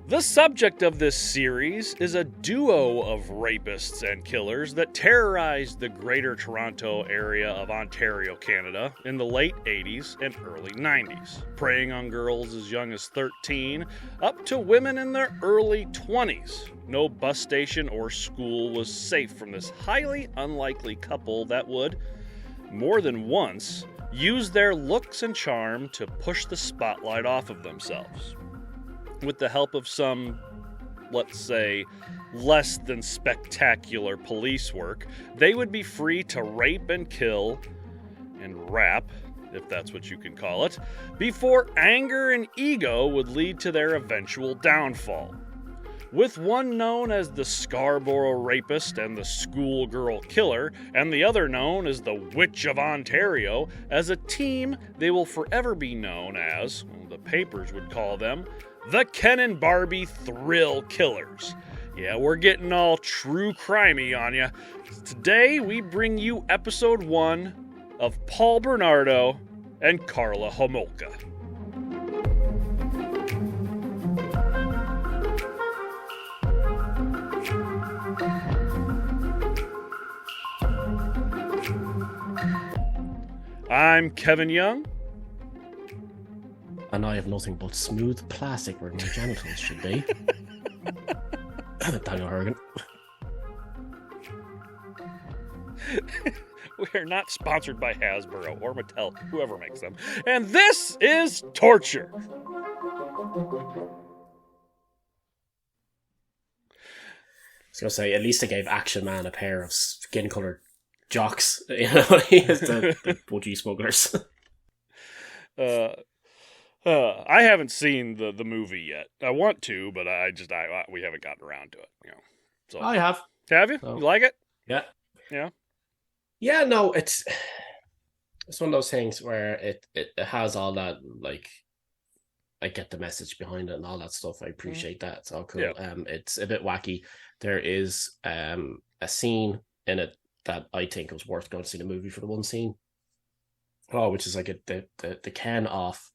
The subject of this series is a duo of rapists and killers that terrorized the Greater Toronto area of Ontario, Canada in the late 80s and early 90s, preying on girls as young as 13 up to women in their early 20s. No bus station or school was safe from this highly unlikely couple that would, more than once, use their looks and charm to push the spotlight off of themselves. With the help of some, let's say, less than spectacular police work, they would be free to rape and kill and rap, if that's what you can call it, before anger and ego would lead to their eventual downfall. With one known as the Scarborough rapist and the schoolgirl killer, and the other known as the Witch of Ontario, as a team, they will forever be known as, the papers would call them, the Ken and Barbie Thrill Killers. Yeah, we're getting all true crimey on you. Today, we bring you episode 1 of Paul Bernardo and Karla Homolka. I'm Kevin Young. And I have nothing but smooth plastic where my genitals should be. Daniel Horgan. We are not sponsored by Hasbro or Mattel, whoever makes them. And this is Torture. I was going to say, at least they gave Action Man a pair of skin-coloured jocks. You know, the budgie smugglers. I haven't seen the movie yet. I want to, but we haven't gotten around to it. You know, so. I have. Have you? So, you like it? Yeah. Yeah. Yeah. No, it's one of those things where it has all that, like, I get the message behind it and all that stuff. I appreciate that. It's all cool. Yeah. It's a bit wacky. There is a scene in it that I think it was worth going to see the movie for the one scene. Oh, which is like the Ken off.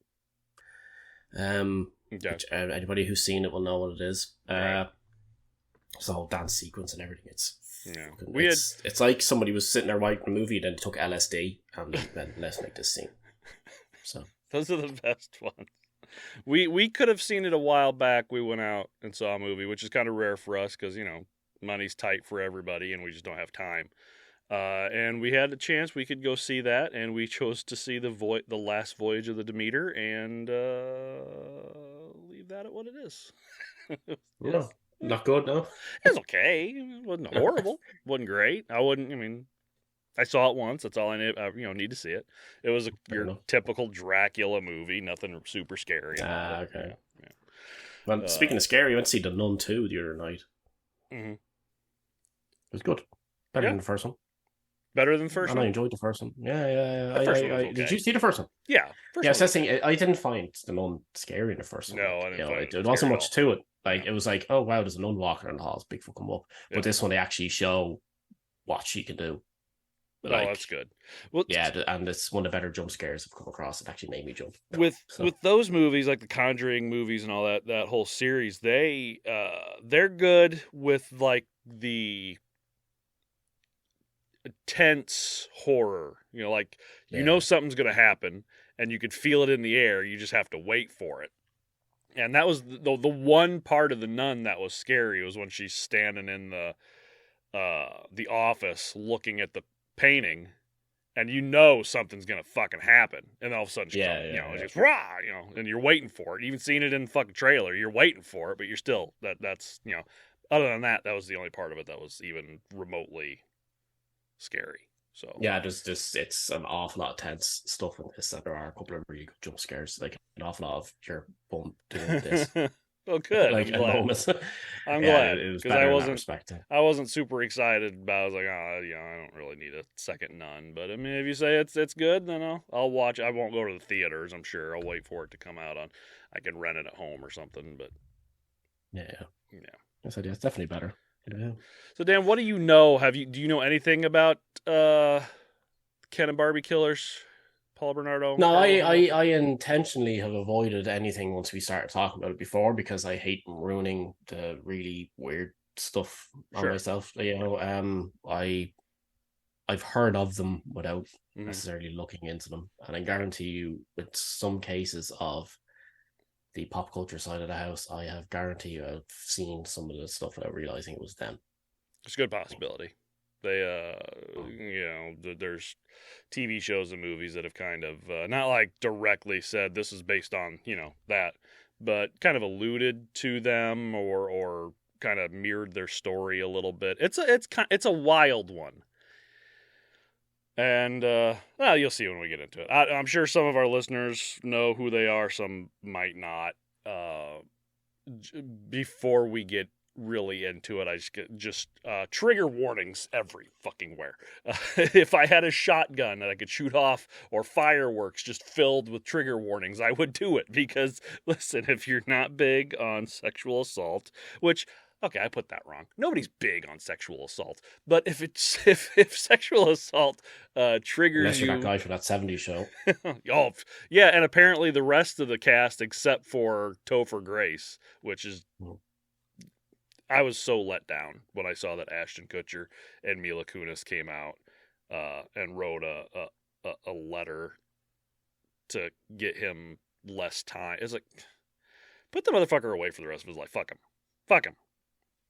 Which, anybody who's seen it will know what it is. Right. It's the whole dance sequence and everything. It's like somebody was sitting there writing a movie, then took LSD and then let's make this scene. So those are the best ones. We could have seen it a while back. We went out and saw a movie, which is kind of rare for us because, you know, money's tight for everybody and we just don't have time. And we had a chance we could go see that, and we chose to see the last voyage of the Demeter and leave that at what it is. Yeah, not good, no. It's okay. It wasn't horrible. Wasn't great. I saw it once. That's all I need to see it. It was your typical Dracula movie. Nothing super scary. Okay. Yeah. Well, speaking of scary, I went to see The Nun 2 the other night. Mm-hmm. It was good. Better than the first one. Better than the first one? I enjoyed the first one. Yeah. The first one was okay. Did you see the first one? Yeah. I didn't find the nun scary in the first one. No, I didn't find it. There wasn't much to it. Like, it was like, oh wow, there's a nun walking around the halls, big fucking whoop. But this one, they actually show what she can do. Like, that's good. Well, yeah, and it's one of the better jump scares I've come across. It actually made me jump. With those movies, like the Conjuring movies and all that whole series, they're good with like the tense horror. You know, like you know something's gonna happen, and you could feel it in the air. You just have to wait for it. And that was the one part of The Nun that was scary was when she's standing in the office looking at the painting, and you know something's gonna fucking happen, and all of a sudden it's just rah, you know, and you're waiting for it. Even seeing it in the fucking trailer, you're waiting for it, but you're still that's you know. Other than that, that was the only part of it that was even remotely scary. So yeah, it's an awful lot of tense stuff in this. There are a couple of really good jump scares, like an awful lot of your bum doing this. Oh, good. like I'm a glad. moment. I'm Yeah, glad it was because better in that respect. I wasn't super excited about. I was like, oh, I don't really need a second Nun. But I mean, if you say it's good, then I'll watch. I won't go to the theaters. I'm sure I'll wait for it to come out on. I can rent it at home or something. But Yeah, yeah. I said, yeah, it's definitely better. Yeah. So Dan, what do you know? Do you know anything about Ken and Barbie killers? Paul Bernardo and No, Karla I Homolka? intentionally have avoided anything once we started talking about it before because I hate ruining the really weird stuff on Sure. myself. I've heard of them without Mm-hmm. necessarily looking into them, and I guarantee you, with some cases of the pop culture side of the house, I have guarantee you I've seen some of the stuff without realizing it was them. It's a good possibility. They, there's TV shows and movies that have kind of not like directly said this is based on that, but kind of alluded to them or kind of mirrored their story a little bit. It's a wild one, and well, you'll see when we get into it. I'm sure some of our listeners know who they are, some might not. Before we get really into it, I just trigger warnings every fucking where. If I had a shotgun that I could shoot off or fireworks just filled with trigger warnings, I would do it because listen, if you're not big on sexual assault, which okay, I put that wrong. Nobody's big on sexual assault, but if sexual assault triggers Unless you're you, that guy for that '70s show. oh yeah, and apparently the rest of the cast except for Topher Grace, which is. I was so let down when I saw that Ashton Kutcher and Mila Kunis came out and wrote a letter to get him less time. It's like, put the motherfucker away for the rest of his life. Fuck him. Fuck him.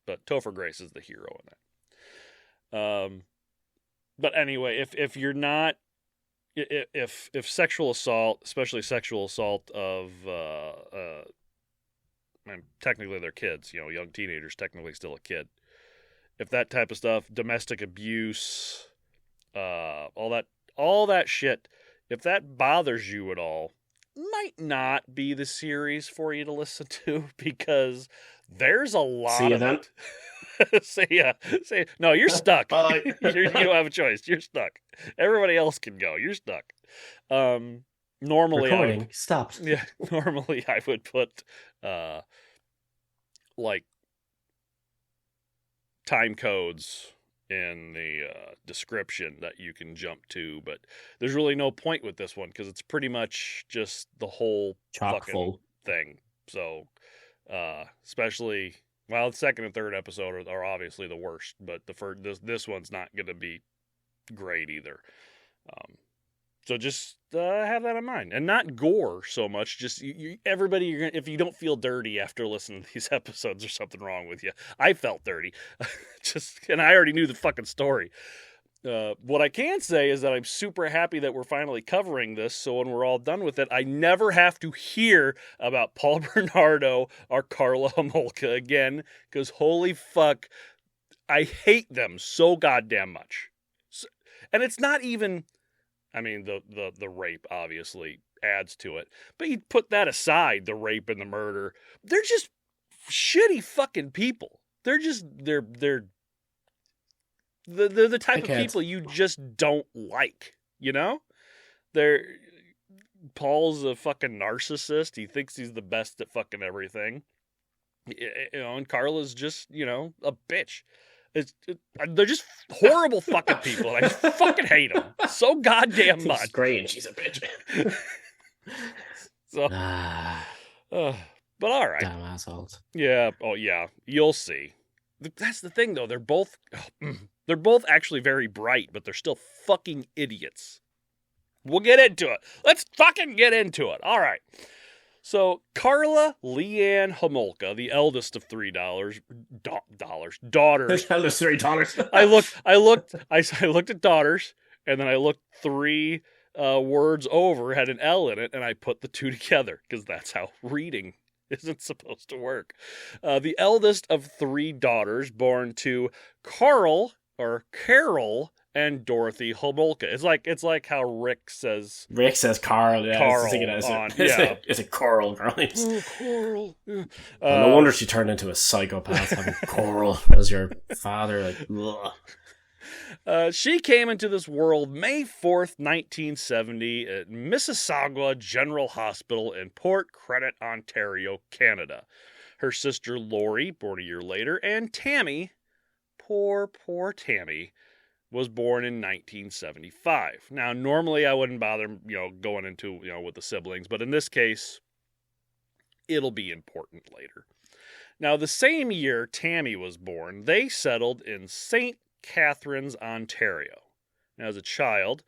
But Topher Grace is the hero in that. But anyway, if you're not, if sexual assault, especially sexual assault of and technically they're kids, young teenagers, technically still a kid. If that type of stuff, domestic abuse, all that shit, if that bothers you at all, might not be the series for you to listen to because there's a lot See you of then. Say no, you're stuck. Bye. You don't have a choice. You're stuck. Everybody else can go. You're stuck. Normally Recording stopped. Yeah, normally I would put like time codes in the description that you can jump to, but there's really no point with this one because it's pretty much just the whole Chock fucking full thing. So especially the second and third episode are obviously the worst, but the first this one's not going to be great either. So just have that in mind, and not gore so much. Just everybody, if you don't feel dirty after listening to these episodes, there's something wrong with you. I felt dirty, and I already knew the fucking story. What I can say is that I'm super happy that we're finally covering this. So when we're all done with it, I never have to hear about Paul Bernardo or Karla Homolka again. Because holy fuck, I hate them so goddamn much. And it's not even. I mean, the rape obviously adds to it. But you put that aside, the rape and the murder. They're just shitty fucking people. They're the type of people you just don't like, Paul's a fucking narcissist. He thinks he's the best at fucking everything. And Karla's just, a bitch. They're just horrible fucking people. And I fucking hate them so goddamn much. She's great and she's a bitch. So, but all right. Damn assholes. Yeah. Oh yeah. You'll see. That's the thing though. They're both actually very bright, but they're still fucking idiots. We'll get into it. Let's fucking get into it. All right. So, Karla Leanne Homolka, the eldest of daughters. Eldest $3. I looked at daughters, and then I looked 3 words over, had an L in it, and I put the 2 together, because that's how reading isn't supposed to work. The eldest of 3 daughters, born to Carol and Dorothy Homolka. It's like how Rick says Carl. Yeah, Carl it's a Coral girl. Oh, Coral. Yeah. No wonder she turned into a psychopath having Coral as your father. She came into this world May 4th, 1970 at Mississauga General Hospital in Port Credit, Ontario, Canada. Her sister Lori, born a year later, and Tammy, poor Tammy, was born in 1975. Now, normally I wouldn't bother, going into, with the siblings, but in this case, it'll be important later. Now, the same year Tammy was born, they settled in St. Catharines, Ontario. Now, as a child,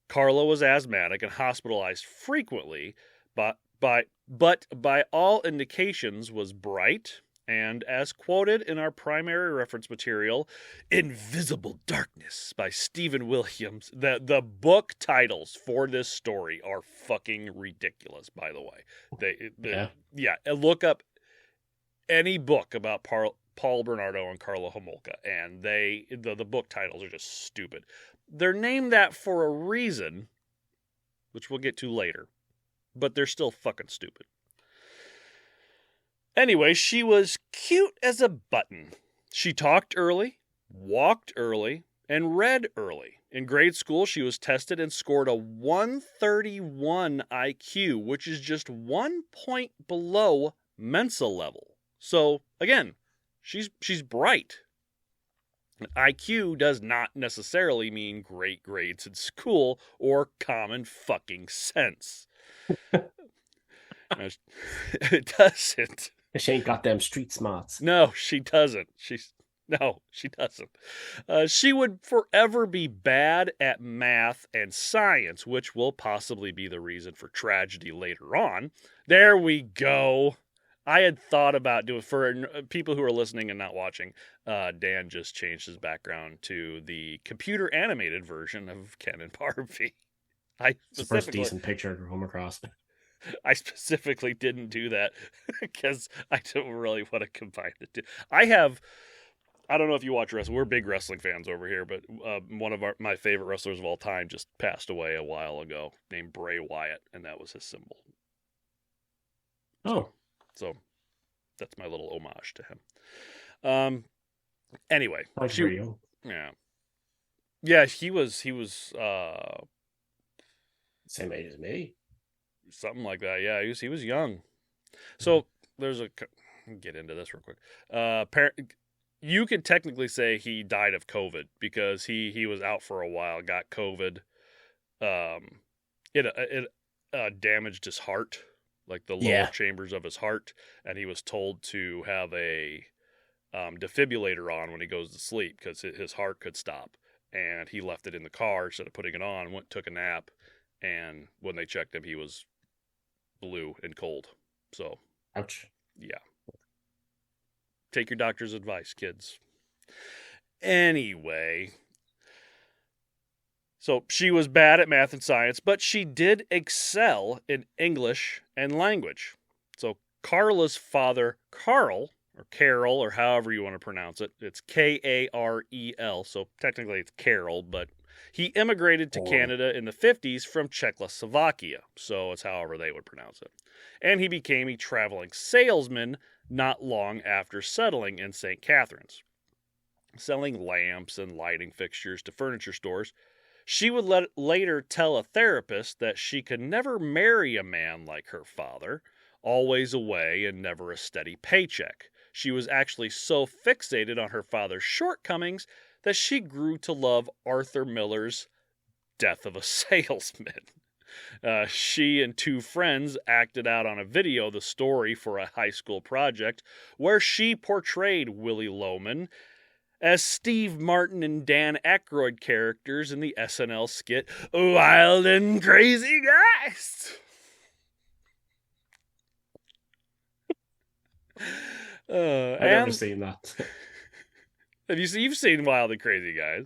Karla was asthmatic and hospitalized frequently, but by all indications was bright, and as quoted in our primary reference material, Invisible Darkness by Stephen Williams, the book titles for this story are fucking ridiculous, by the way. Look up any book about Paul Bernardo and Karla Homolka, and the book titles are just stupid. They're named that for a reason, which we'll get to later, but they're still fucking stupid. Anyway, she was cute as a button. She talked early, walked early, and read early. In grade school, she was tested and scored a 131 IQ, which is just 1 point below Mensa level. So, again, she's bright. IQ does not necessarily mean great grades in school or common fucking sense. It doesn't. She ain't got them street smarts. No, she doesn't. She doesn't. She would forever be bad at math and science, which will possibly be the reason for tragedy later on. There we go. I had thought about doing, for people who are listening and not watching, Dan just changed his background to the computer animated version of Ken and Barbie. It's the first decent picture to come across. I specifically didn't do that because I don't really want to combine the two. I don't know if you watch wrestling. We're big wrestling fans over here, but one of my favorite wrestlers of all time just passed away a while ago, named Bray Wyatt, and that was his symbol. Oh. So that's my little homage to him. Anyway. Yeah, he was same age as me. Something like that. Yeah, he was young. So there's get into this real quick. You could technically say he died of COVID because he was out for a while, got COVID. It damaged his heart, like the lower chambers of his heart, and he was told to have a defibrillator on when he goes to sleep because his heart could stop. And he left it in the car instead of putting it on. Took a nap, and when they checked him, he was blue and cold. So, ouch. Yeah. Take your doctor's advice, kids. Anyway, so she was bad at math and science, but she did excel in English and language. So Karla's father, Karl, or Carol, or however you want to pronounce it, it's Karel, so technically it's Carol, but he immigrated to Canada in the 50s from Czechoslovakia, so it's however they would pronounce it. And he became a traveling salesman not long after settling in St. Catharines, selling lamps and lighting fixtures to furniture stores. She would later tell a therapist that she could never marry a man like her father, always away and never a steady paycheck. She was actually so fixated on her father's shortcomings that she grew to love Arthur Miller's Death of a Salesman. She and two friends acted out on a video the story for a high school project where she portrayed Willie Loman as Steve Martin and Dan Aykroyd characters in the SNL skit Wild and Crazy Guys. I've never seen that. You've seen Wild and Crazy Guys?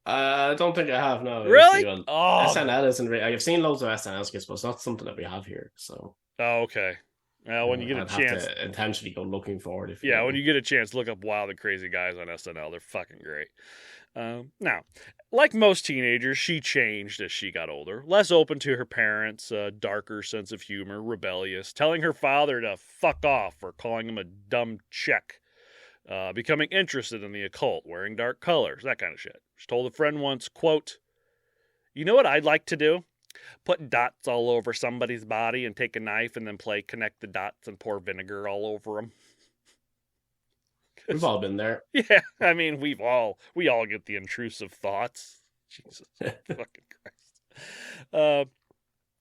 I don't think I have, no. Really? SNL isn't really... I've seen loads of SNL skits, but it's not something that we have here, so... Oh, okay. When you get a I'd chance, have to intentionally go looking for it. when you get a chance, look up Wild and Crazy Guys on SNL. They're fucking great. Now, like most teenagers, she changed as she got older, less open to her parents, a darker sense of humor, rebellious, telling her father to fuck off or calling him a dumb check, becoming interested in the occult, wearing dark colors, that kind of shit. She told a friend once, quote, "You know what I'd like to do? Put dots all over somebody's body and take a knife and then play connect the dots and pour vinegar all over them." We've all been there. Yeah, I mean, we all get the intrusive thoughts. Jesus fucking Christ.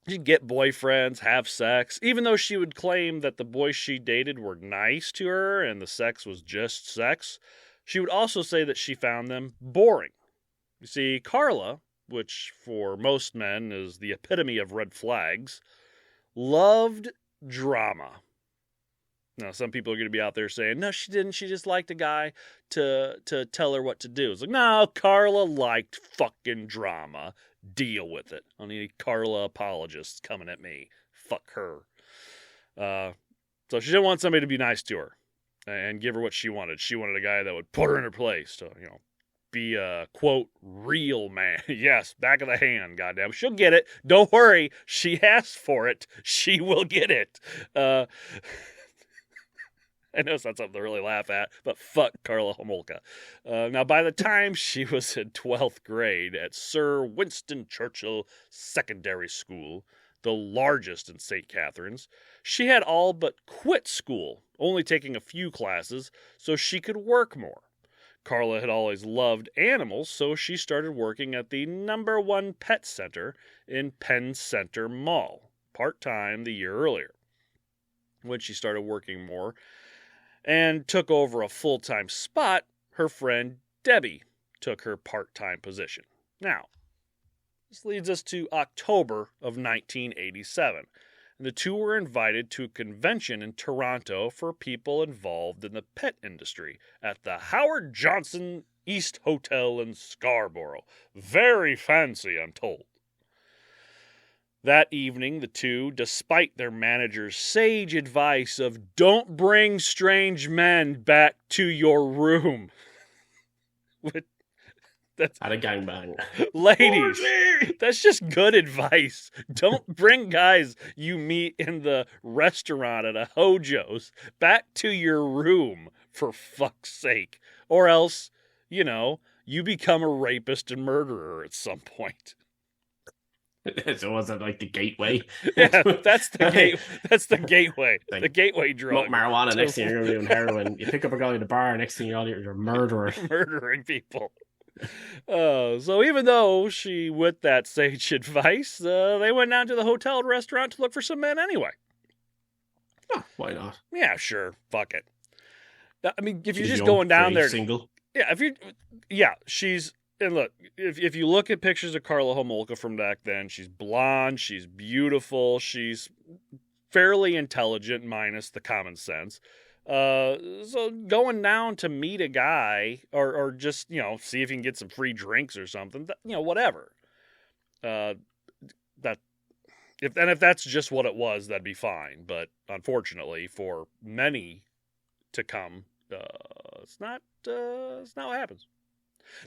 She'd get boyfriends, have sex, even though she would claim that the boys she dated were nice to her and the sex was just sex. She would also say that she found them boring. You see, Karla, which for most men is the epitome of red flags, loved drama. Now, some people are going to be out there saying, no, she didn't. She just liked a guy to tell her what to do. It's like, no, Karla liked fucking drama. Deal with it. Only Karla apologists coming at me. Fuck her. So she didn't want somebody to be nice to her and give her what she wanted. She wanted a guy that would put her in her place to, be a, quote, real man. Yes, back of the hand, goddamn. She'll get it. Don't worry. She asked for it. She will get it. I know it's not something to really laugh at, but fuck Karla Homolka. Now, by the time she was in 12th grade at Sir Winston Churchill Secondary School, the largest in St. Catharines, she had all but quit school, only taking a few classes so she could work more. Karla had always loved animals, so she started working at the #1 pet center in Penn Center Mall, part-time the year earlier. When she started working more and took over a full-time spot, her friend Debbie took her part-time position. Now, this leads us to October of 1987, and the two were invited to a convention in Toronto for people involved in the pet industry at the Howard Johnson East Hotel in Scarborough. Very fancy, I'm told. That evening, the two, despite their manager's sage advice of don't bring strange men back to your room. That's Had a gangbang. Ladies, that's just good advice. Don't bring guys you meet in the restaurant at a Hojo's back to your room, for fuck's sake. Or else, you become a rapist and murderer at some point. So was it like the gateway? Yeah, that's the gate. That's the gateway. Like, the gateway drug. Smoke marijuana. Next thing you're doing heroin. You pick up a guy at the bar. Next thing you're murdering. Murdering people. So even though she with that sage advice, they went down to the hotel and restaurant to look for some men anyway. Oh, why not? Yeah, sure. Fuck it. I mean, if you're She's just young, going down very there, single. Yeah, she's. And look, if you look at pictures of Karla Homolka from back then, she's blonde, she's beautiful, she's fairly intelligent, minus the common sense. So going down to meet a guy or just, see if you can get some free drinks or something, whatever. If that's just what it was, that'd be fine. But unfortunately, for many to come, it's not what happens.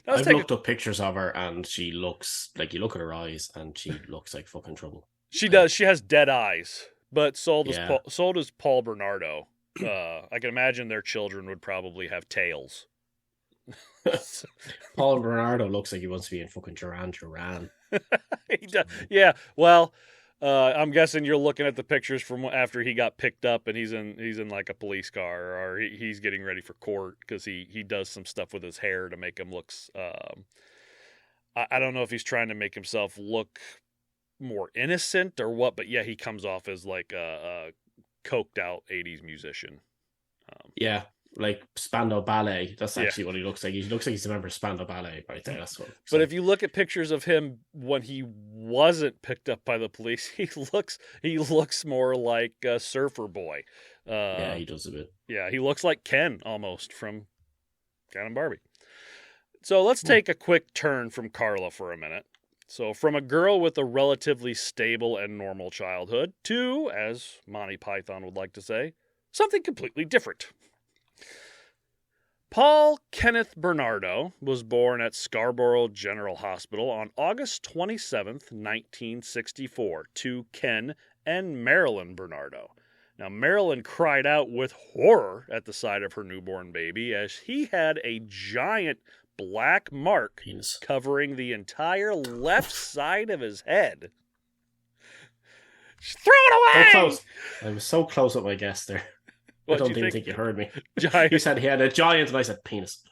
I've looked up pictures of her, and she looks like, you look at her eyes, and she looks like fucking trouble. She does. She has dead eyes, but so does Paul Bernardo. I can imagine their children would probably have tails. Paul Bernardo looks like he wants to be in fucking Duran. He does. Yeah. Well, I'm guessing you're looking at the pictures from after he got picked up, and he's in like a police car, or he's getting ready for court because he does some stuff with his hair to make him look. I don't know if he's trying to make himself look more innocent or what, but yeah, he comes off as like a coked out 80s musician. Yeah, like Spandau Ballet. That's actually what he looks like. He looks like he's a member of Spandau Ballet right there. That's what. But if you look at pictures of him when he wasn't picked up by the police, he looks more like a Surfer Boy. Yeah, he does a bit. Yeah, he looks like Ken almost from Ken and Barbie. So let's take a quick turn from Karla for a minute So from a girl with a relatively stable and normal childhood to, as Monty Python would like to say, something completely different. Paul Kenneth Bernardo was born at Scarborough General Hospital on August 27th, 1964, to Ken and Marilyn Bernardo. Now, Marilyn cried out with horror at the sight of her newborn baby as he had a giant black mark Penis covering the entire left side of his head. Just throw it away! So close. I was so close with my guess there. I don't even think you heard me. Giant. You said he had a giant, and I said penis.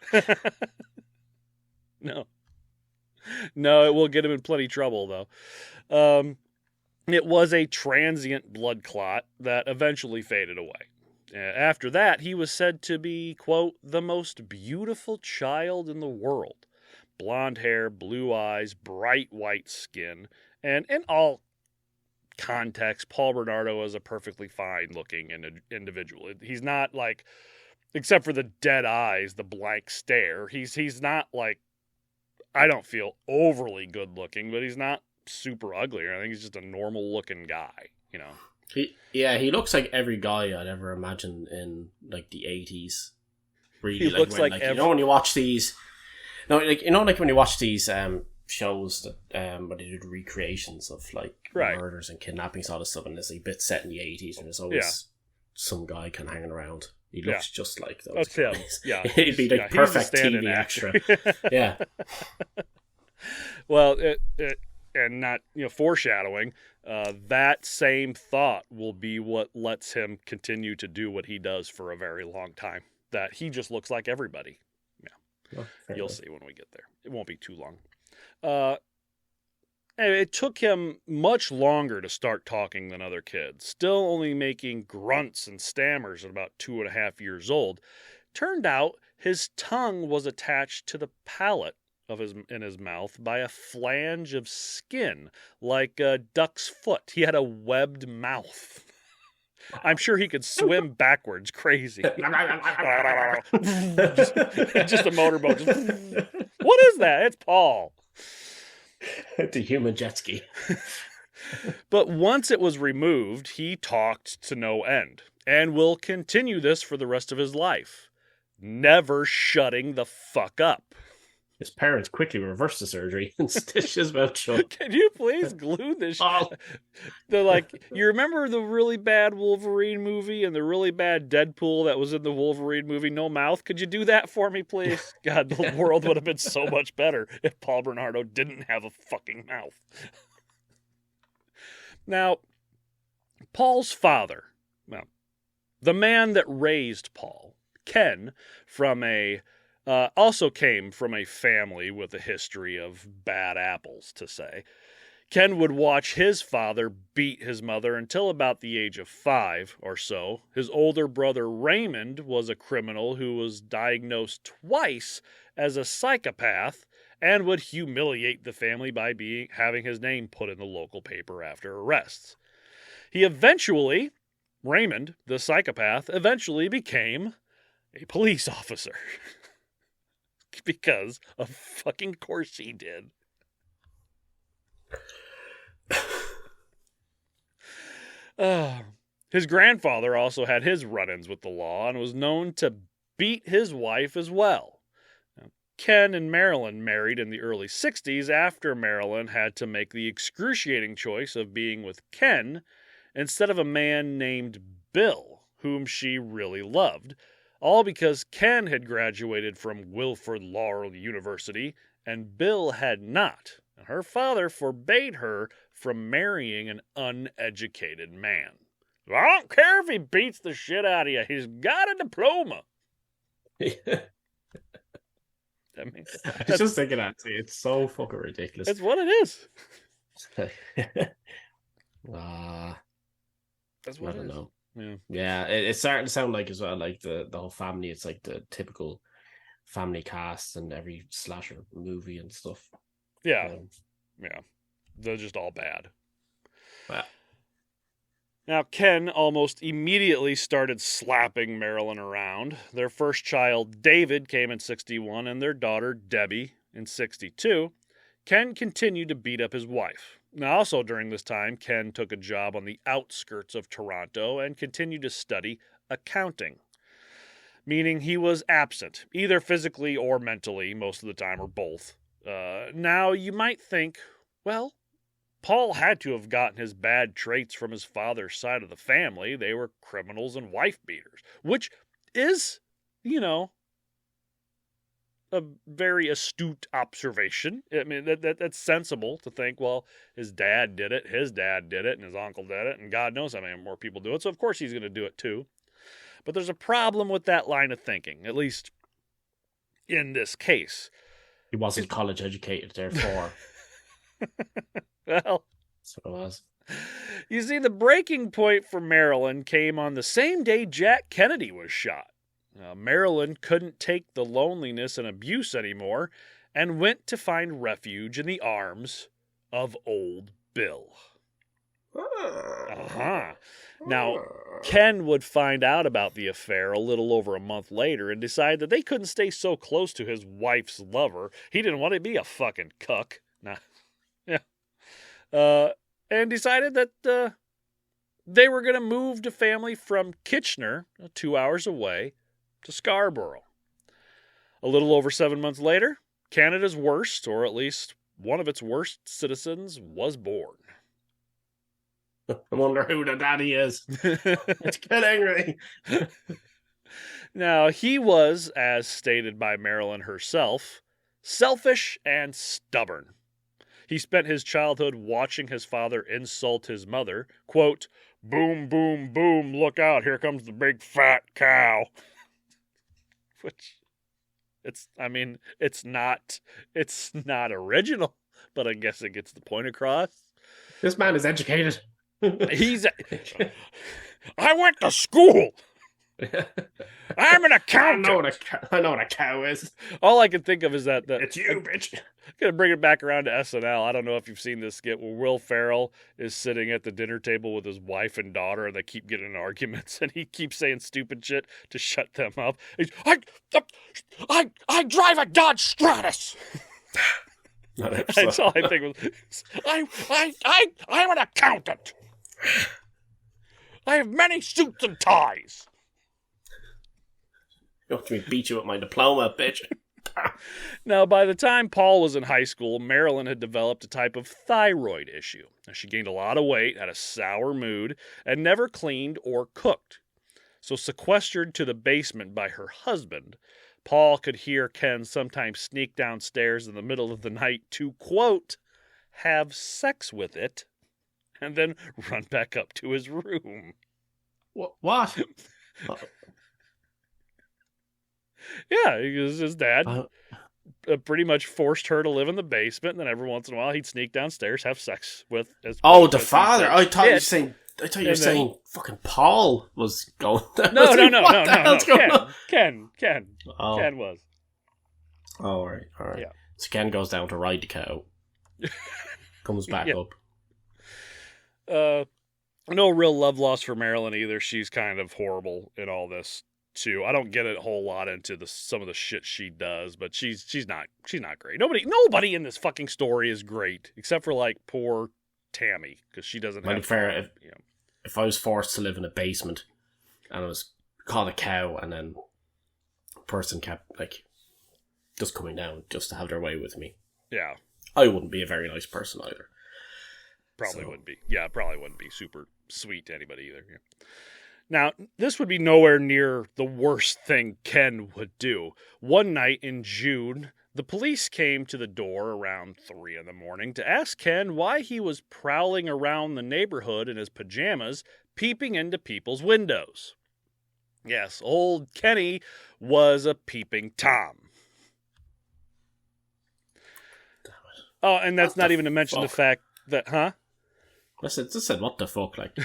No, it will get him in plenty of trouble, though. It was a transient blood clot that eventually faded away. After that, he was said to be, quote, the most beautiful child in the world. Blonde hair, blue eyes, bright white skin, and in all context, Paul Bernardo is a perfectly fine-looking individual. He's not like, except for the dead eyes, the blank stare, he's not like, I don't feel overly good-looking, but he's not super ugly. I think he's just a normal-looking guy, you know. He looks like every guy I'd ever imagine in like the 80s. Really, he looks like you know when you watch these, like when you watch these shows that where they do the recreations of like murders and kidnappings, all this stuff, and there's a bit set in the 80s, and there's always some guy kind of hanging around. He looks just like those guys. Yeah, he'd be like perfect TV extra. Yeah. Well, and not foreshadowing. That same thought will be what lets him continue to do what he does for a very long time. That he just looks like everybody. Yeah, you'll see when we get there. It won't be too long. It took him much longer to start talking than other kids. Still only making grunts and stammers at about 2.5 years old. Turned out his tongue was attached to the palate in his mouth by a flange of skin, like a duck's foot. He had a webbed mouth. I'm sure he could swim backwards crazy. just a motorboat. What is that? It's Paul. The human jet ski. But once it was removed, he talked to no end, and will continue this for the rest of his life. Never shutting the fuck up. His parents quickly reversed the surgery and stitched his mouth shut. Can you please glue this shit? They're like, you remember the really bad Wolverine movie and the really bad Deadpool that was in the Wolverine movie, No Mouth? Could you do that for me, please? God, the world would have been so much better if Paul Bernardo didn't have a fucking mouth. Now, Paul's father, well, the man that raised Paul, Ken, also came from a family with a history of bad apples, to say. Ken would watch his father beat his mother until about the age of 5 or so. His older brother Raymond was a criminal who was diagnosed twice as a psychopath and would humiliate the family by having his name put in the local paper after arrests. Raymond, the psychopath, eventually became a police officer. Because of fucking course he did. His grandfather also had his run-ins with the law and was known to beat his wife as well. Now, Ken and Marilyn married in the early 60s after Marilyn had to make the excruciating choice of being with Ken instead of a man named Bill, whom she really loved. All because Ken had graduated from Wilfrid Laurier University and Bill had not. And her father forbade her from marrying an uneducated man. I don't care if he beats the shit out of you. He's got a diploma. I mean, I was just thinking that. It's so fucking ridiculous. It's what it is. That's what I don't know. Yeah, it's starting to sound like as well, like the whole family. It's like the typical family cast in every slasher movie and stuff. Yeah, they're just all bad. Yeah. Now, Ken almost immediately started slapping Marilyn around. Their first child, David, came in 61, and their daughter, Debbie, in 62. Ken continued to beat up his wife. Now, also during this time, Ken took a job on the outskirts of Toronto and continued to study accounting, meaning he was absent, either physically or mentally, most of the time, or both. Now, you might think, well, Paul had to have gotten his bad traits from his father's side of the family. They were criminals and wife beaters, which is, a very astute observation. I mean, that's sensible to think, well, his dad did it, and his uncle did it, and God knows how many more people do it, so of course he's going to do it too. But there's a problem with that line of thinking, at least in this case. He wasn't college educated, therefore. Well, that's what it was. You see, the breaking point for Marilyn came on the same day Jack Kennedy was shot. Marilyn couldn't take the loneliness and abuse anymore and went to find refuge in the arms of Old Bill. Now, Ken would find out about the affair a little over a month later and decide that they couldn't stay so close to his wife's lover. He didn't want to be a fucking cuck. And decided that they were going to move the family from Kitchener, 2 hours away, to Scarborough. A little over 7 months later, Canada's worst, or at least one of its worst citizens, was born. I wonder who the daddy is. It's killing me. Now, he was, as stated by Marilyn herself, selfish and stubborn. He spent his childhood watching his father insult his mother. Quote, "Boom, boom, boom, look out, here comes the big fat cow." Which, it's not original, but I guess it gets the point across. This man is educated. I went to school. I'm an accountant. I know what a cow is. All I can think of is that it's you, bitch. I'm gonna bring it back around to SNL. I don't know if you've seen this skit where Will Ferrell is sitting at the dinner table with his wife and daughter, and they keep getting in arguments, and he keeps saying stupid shit to shut them up. I drive a Dodge Stratus. That's all I think was. I'm an accountant. I have many suits and ties. You want me to beat you with my diploma, bitch? Now, by the time Paul was in high school, Marilyn had developed a type of thyroid issue. She gained a lot of weight, had a sour mood, and never cleaned or cooked. So, sequestered to the basement by her husband, Paul could hear Ken sometimes sneak downstairs in the middle of the night to, quote, have sex with it, and then run back up to his room. What? Yeah, because his dad pretty much forced her to live in the basement, and then every once in a while he'd sneak downstairs, have sex with his... Oh, the father! I thought you were saying fucking Paul was going... No. Ken. Oh. Ken was. Oh, all right. Yeah. So Ken goes down to ride the cow. Comes back up. No real love lost for Marilyn either. She's kind of horrible in all this too. I don't get a whole lot into some of the shit she does, but she's not great. Nobody in this fucking story is great except for like poor Tammy, because she doesn't have... fair, if I was forced to live in a basement and I was caught a cow and then a person kept like just coming down just to have their way with me, yeah, I wouldn't be a very nice person either. Probably wouldn't be. Yeah, probably wouldn't be super sweet to anybody either. Yeah. Now, this would be nowhere near the worst thing Ken would do. One night in June, the police came to the door around 3 a.m. to ask Ken why he was prowling around the neighborhood in his pajamas, peeping into people's windows. Yes, old Kenny was a peeping Tom. Oh, and that's not even to mention the fact that, I just said, what the fuck, like...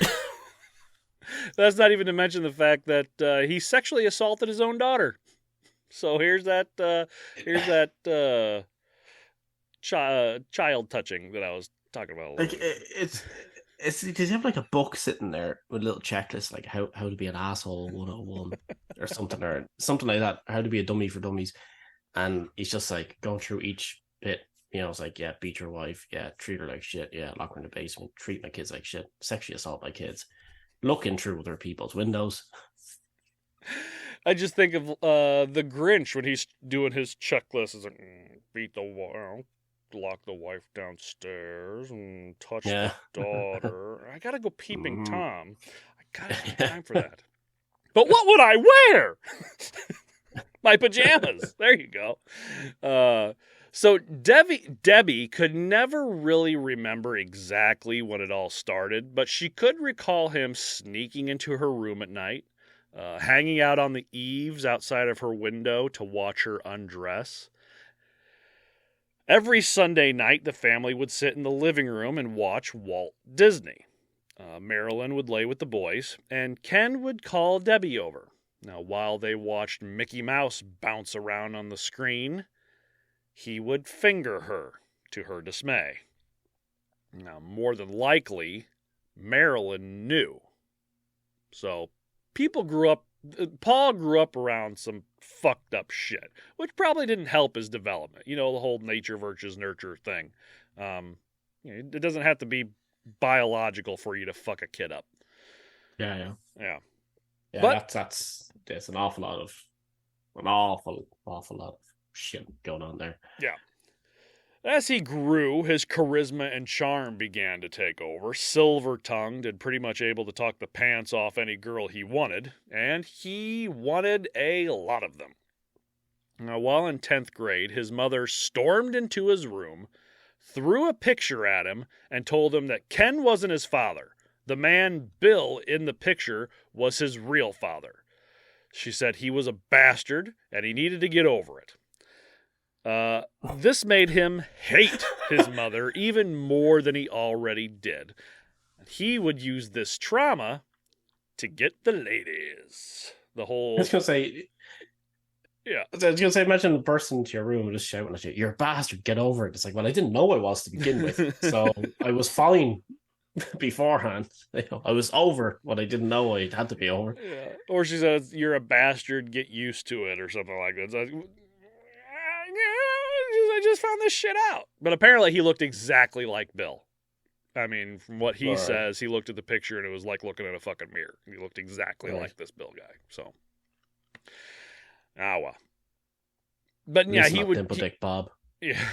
That's not even to mention the fact that he sexually assaulted his own daughter. So here's that child touching that I was talking about. Like it's because you have like a book sitting there with a little checklist, like how to be an asshole 101 or something like that. How to be a dummy for dummies, and he's just like going through each bit It's like, yeah, beat your wife, yeah, treat her like shit, yeah, lock her in the basement, treat my kids like shit, sexually assault my kids, looking through other people's windows. I just think of the Grinch when he's doing his checklist. It's like, beat the wife, lock the wife downstairs, and touch the daughter. I gotta go peeping Tom. I gotta have time for that. But what would I wear? My pajamas. There you go. So Debbie could never really remember exactly when it all started, but she could recall him sneaking into her room at night, hanging out on the eaves outside of her window to watch her undress. Every Sunday night, the family would sit in the living room and watch Walt Disney. Marilyn would lay with the boys, and Ken would call Debbie over. Now, while they watched Mickey Mouse bounce around on the screen, he would finger her, to her dismay. Now, more than likely, Marilyn knew. So, Paul grew up around some fucked up shit, which probably didn't help his development. The whole nature versus nurture thing. It doesn't have to be biological for you to fuck a kid up. Yeah. Yeah, but there's an awful lot of shit going on there. Yeah. As he grew, his charisma and charm began to take over. Silver-tongued and pretty much able to talk the pants off any girl he wanted, and he wanted a lot of them. Now, while in 10th grade, his mother stormed into his room, threw a picture at him, and told him that Ken wasn't his father. The man, Bill, in the picture was his real father. She said he was a bastard, and he needed to get over it. This made him hate his mother even more than he already did. He would use this trauma to get the ladies. I was going to say... Yeah. I was going to say, imagine the person to your room just shouting at you, "You're a bastard, get over it." It's like, well, I didn't know I was to begin with, so I was fine beforehand. I was over what I didn't know I had to be over. Yeah. Or she says, "You're a bastard, get used to it," or something like that. So I just found this shit out. But apparently he looked exactly like Bill. I mean, from what he says, he looked at the picture and it was like looking at a fucking mirror. He looked exactly like this Bill guy. So, well. But yeah, he would. Dick Bob. Yeah,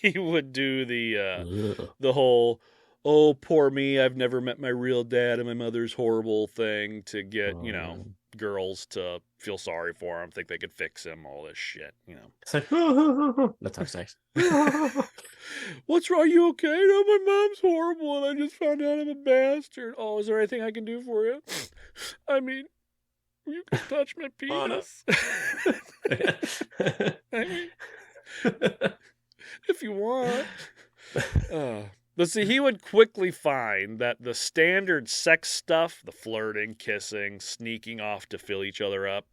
he would do the whole, "Oh, poor me, I've never met my real dad and my mother's horrible" thing to get girls to feel sorry for him, think they could fix him, all this shit, It's like, let's have sex. What's wrong? Are you okay? No, my mom's horrible and I just found out I'm a bastard. Oh, is there anything I can do for you? I mean, you can touch my penis. I mean, if you want. But see, he would quickly find that the standard sex stuff, the flirting, kissing, sneaking off to fill each other up,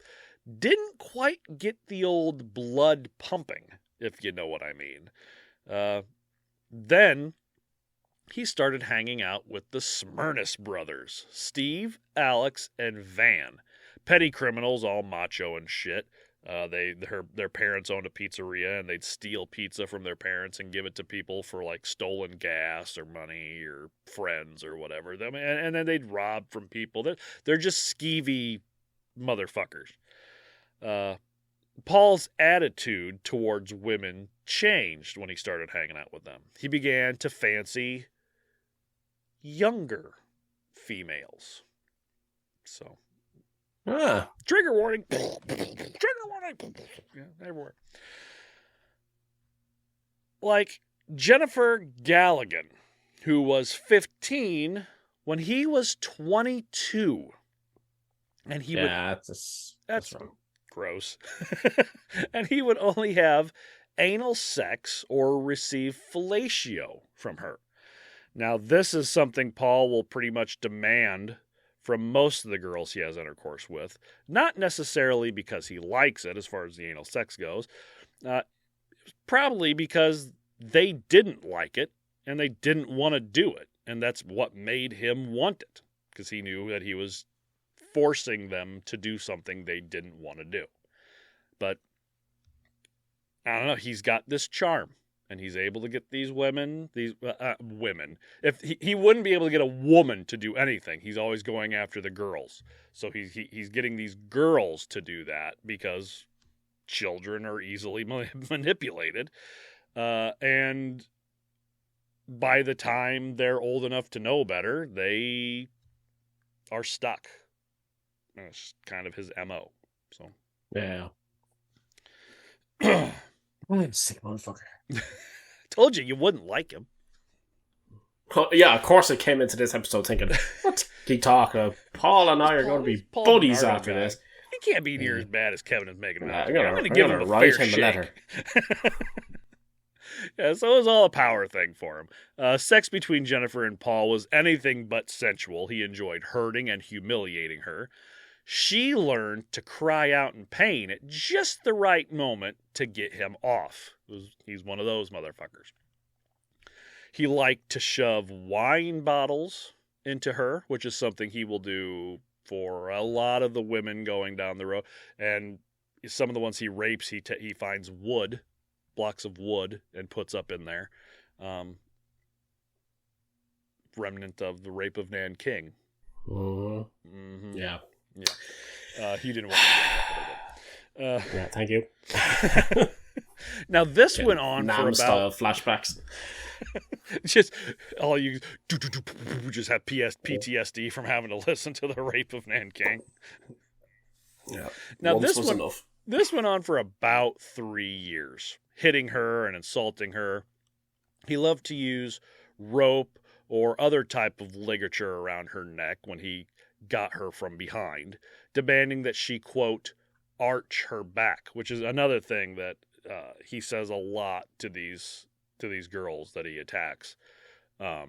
didn't quite get the old blood pumping, if you know what I mean. Then he started hanging out with the Smyrnis brothers, Steve, Alex, and Van. Petty criminals, all macho and shit. Their parents owned a pizzeria and they'd steal pizza from their parents and give it to people for like stolen gas or money or friends or whatever. And then they'd rob from people. They're just skeevy motherfuckers. Paul's attitude towards women changed when he started hanging out with them. He began to fancy younger females. So... Trigger warning. Trigger warning. Yeah, everywhere. Like Jennifer Galligan, who was 15 when he was 22. And he that's wrong. Gross. And he would only have anal sex or receive fellatio from her. Now, this is something Paul will pretty much demand from most of the girls he has intercourse with. Not necessarily because he likes it, as far as the anal sex goes. Probably because they didn't like it, and they didn't want to do it. And that's what made him want it. Because he knew that he was forcing them to do something they didn't want to do. But, I don't know, he's got this charm. and he's able to get these women, women. If he wouldn't be able to get a woman to do anything, he's always going after the girls. So he's getting these girls to do that because children are easily manipulated. And by the time they're old enough to know better, they are stuck. That's kind of his MO. So Yeah. Sick motherfucker. Told you wouldn't like him. Well, yeah, of course I came into this episode thinking, what he talking? Paul and I are going to be buddies after this. He can't be near as bad as Kevin is making him out. I'm going to give him a fair shake. Letter. Yeah, so it was all a power thing for him. Sex between Jennifer and Paul was anything but sensual. He enjoyed hurting and humiliating her. She learned to cry out in pain at just the right moment to get him off. He's one of those motherfuckers. He liked to shove wine bottles into her, which is something he will do for a lot of the women going down the road. And some of the ones he rapes, he finds wood, blocks of wood, and puts up in there. Remnant of the rape of Nanking. Mm-hmm. Yeah. He didn't want to do that. Yeah, thank you. Now this went on for about style flashbacks. Just all you just have PTSD from having to listen to the rape of Nanking. Yeah. Now this went on for about 3 years, hitting her and insulting her. He loved to use rope or other type of ligature around her neck when he got her from behind, demanding that she, quote, arch her back, which is another thing that he says a lot to these girls that he attacks. I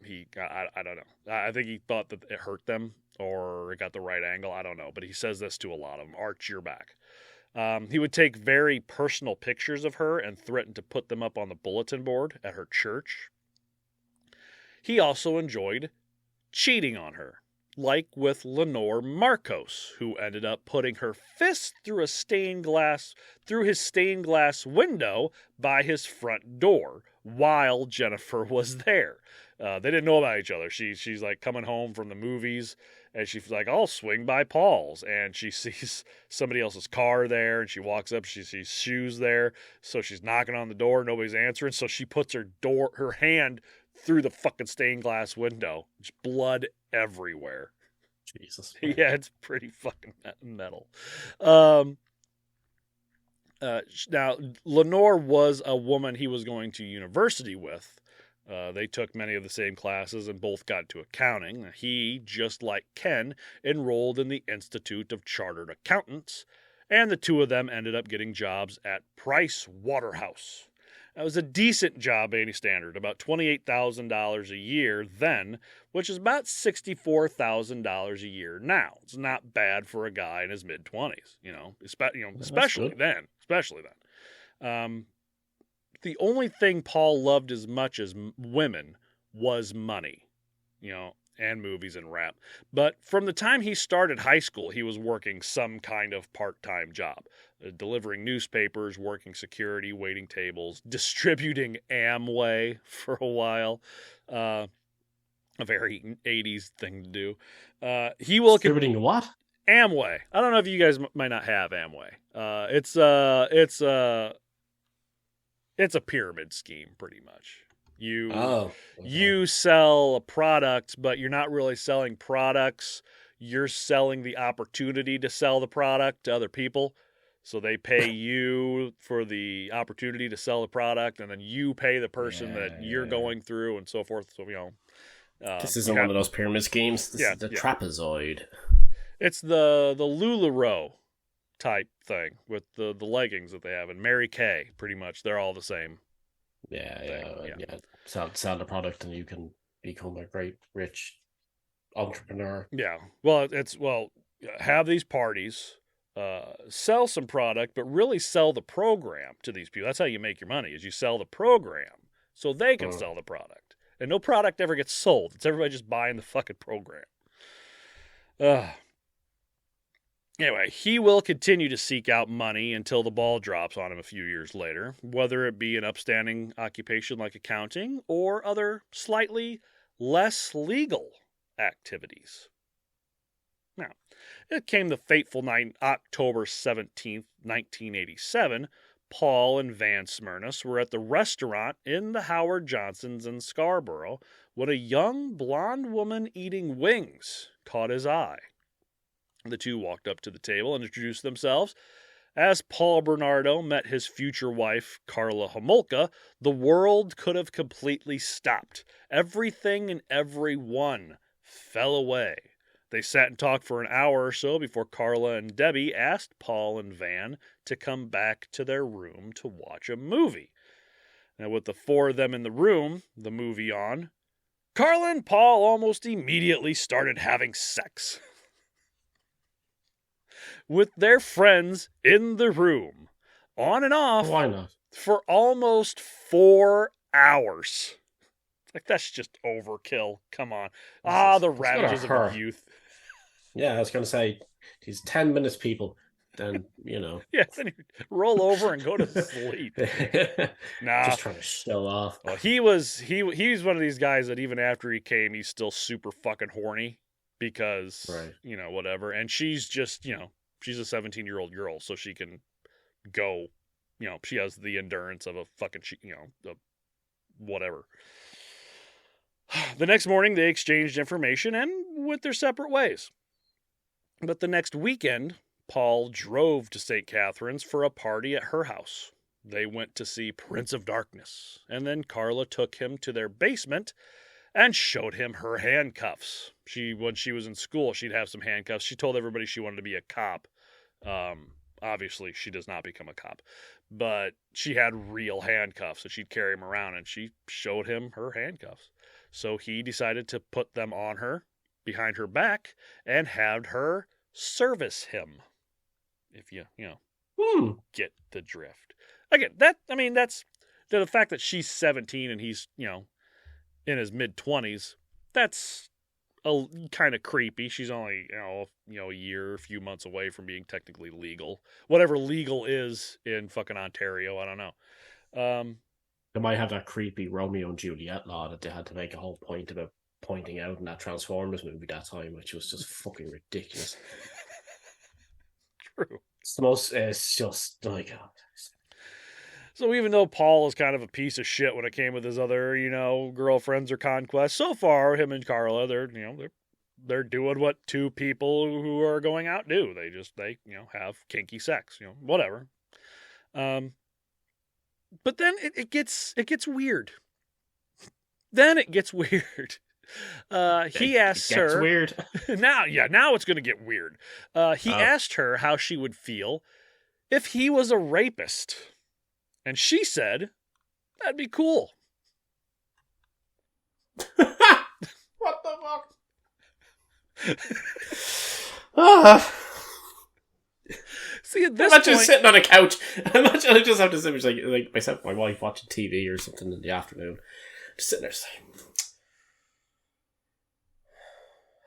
don't know. I think he thought that it hurt them or it got the right angle. I don't know, but he says this to a lot of them: arch your back. He would take very personal pictures of her and threaten to put them up on the bulletin board at her church. He also enjoyed cheating on her, like with Lenore Marcos, who ended up putting her fist through his stained glass window by his front door while Jennifer was there. They didn't know about each other. She's like coming home from the movies, and she's like, I'll swing by Paul's, and she sees somebody else's car there, and she walks up, she sees shoes there, so she's knocking on the door, nobody's answering, so she puts her hand through the fucking stained glass window. Just blood everywhere. Jesus. Yeah, it's pretty fucking metal. Now, Lenore was a woman he was going to university with. They took many of the same classes and both got to accounting. He, just like Ken, enrolled in the Institute of Chartered Accountants, and the two of them ended up getting jobs at Price Waterhouse. That was a decent job by any standard, about $28,000 a year then, which is about $64,000 a year now. It's not bad for a guy in his mid-20s, especially then. The only thing Paul loved as much as women was money, and movies and rap. But from the time he started high school, he was working some kind of part-time job, delivering newspapers, working security, waiting tables, distributing Amway for a while. A very 80s thing to do. He will distributing what? Amway. I don't know if you guys might not have Amway. It's a pyramid scheme, pretty much. You sell a product, but you're not really selling products. You're selling the opportunity to sell the product to other people. So they pay you for the opportunity to sell the product, and then you pay the person that you're going through, and so forth. So this isn't one of those pyramid schemes. This is the trapezoid. It's the LuLaRoe type thing with the leggings that they have, and Mary Kay. Pretty much, they're all the same. Yeah. Sell the product, and you can become a great rich entrepreneur. Yeah. Well, have these parties. Sell some product, but really sell the program to these people. That's how you make your money, is you sell the program so they can sell the product. And no product ever gets sold. It's everybody just buying the fucking program. Anyway, he will continue to seek out money until the ball drops on him a few years later, whether it be an upstanding occupation like accounting or other slightly less legal activities. Now, it came the fateful night, October 17th, 1987. Paul and Van Smyrnus were at the restaurant in the Howard Johnson's in Scarborough when a young blonde woman eating wings caught his eye. The two walked up to the table and introduced themselves. As Paul Bernardo met his future wife, Karla Homolka, the world could have completely stopped. Everything and everyone fell away. They sat and talked for an hour or so before Karla and Debbie asked Paul and Van to come back to their room to watch a movie. Now, with the four of them in the room, the movie on, Karla and Paul almost immediately started having sex with their friends in the room, on and off. Why not? For almost 4 hours. Like, that's just overkill. Come on. The ravages of youth. Yeah, I was going to say, these 10 minutes, people, then, Yeah, then you roll over and go to sleep. Nah. Just trying to show off. Well, he's one of these guys that even after he came, he's still super fucking horny because, right. Whatever. And she's just, she's a 17-year-old girl, so she can go, she has the endurance of a fucking, whatever. The next morning, they exchanged information and went their separate ways. But the next weekend, Paul drove to St. Catharines for a party at her house. They went to see Prince of Darkness, and then Karla took him to their basement and showed him her handcuffs. When she was in school, she'd have some handcuffs. She told everybody she wanted to be a cop. Obviously, she does not become a cop. But she had real handcuffs, and she'd carry them around, and she showed him her handcuffs. So he decided to put them on her, behind her back, and had her service him. If you get the drift. Again, that's the fact that she's 17 and he's, in his mid-20s, that's kind of creepy. She's only, a few months away from being technically legal. Whatever legal is in fucking Ontario, I don't know. They might have that creepy Romeo and Juliet law that they had to make a whole point about pointing out in that Transformers movie that time, which was just fucking ridiculous. True. It's just like... So even though Paul is kind of a piece of shit when it came with his other, girlfriends or conquests, so far, him and Karla, they're doing what two people who are going out do. They have kinky sex, whatever. But then it gets weird. Then it gets weird. He asks her. Weird. Now it's going to get weird. He asked her how she would feel if he was a rapist. And she said, that'd be cool. What the fuck? See, at this imagine point, sitting on a couch. Imagine I just have this image like myself and my wife watching TV or something in the afternoon. Just sitting there saying,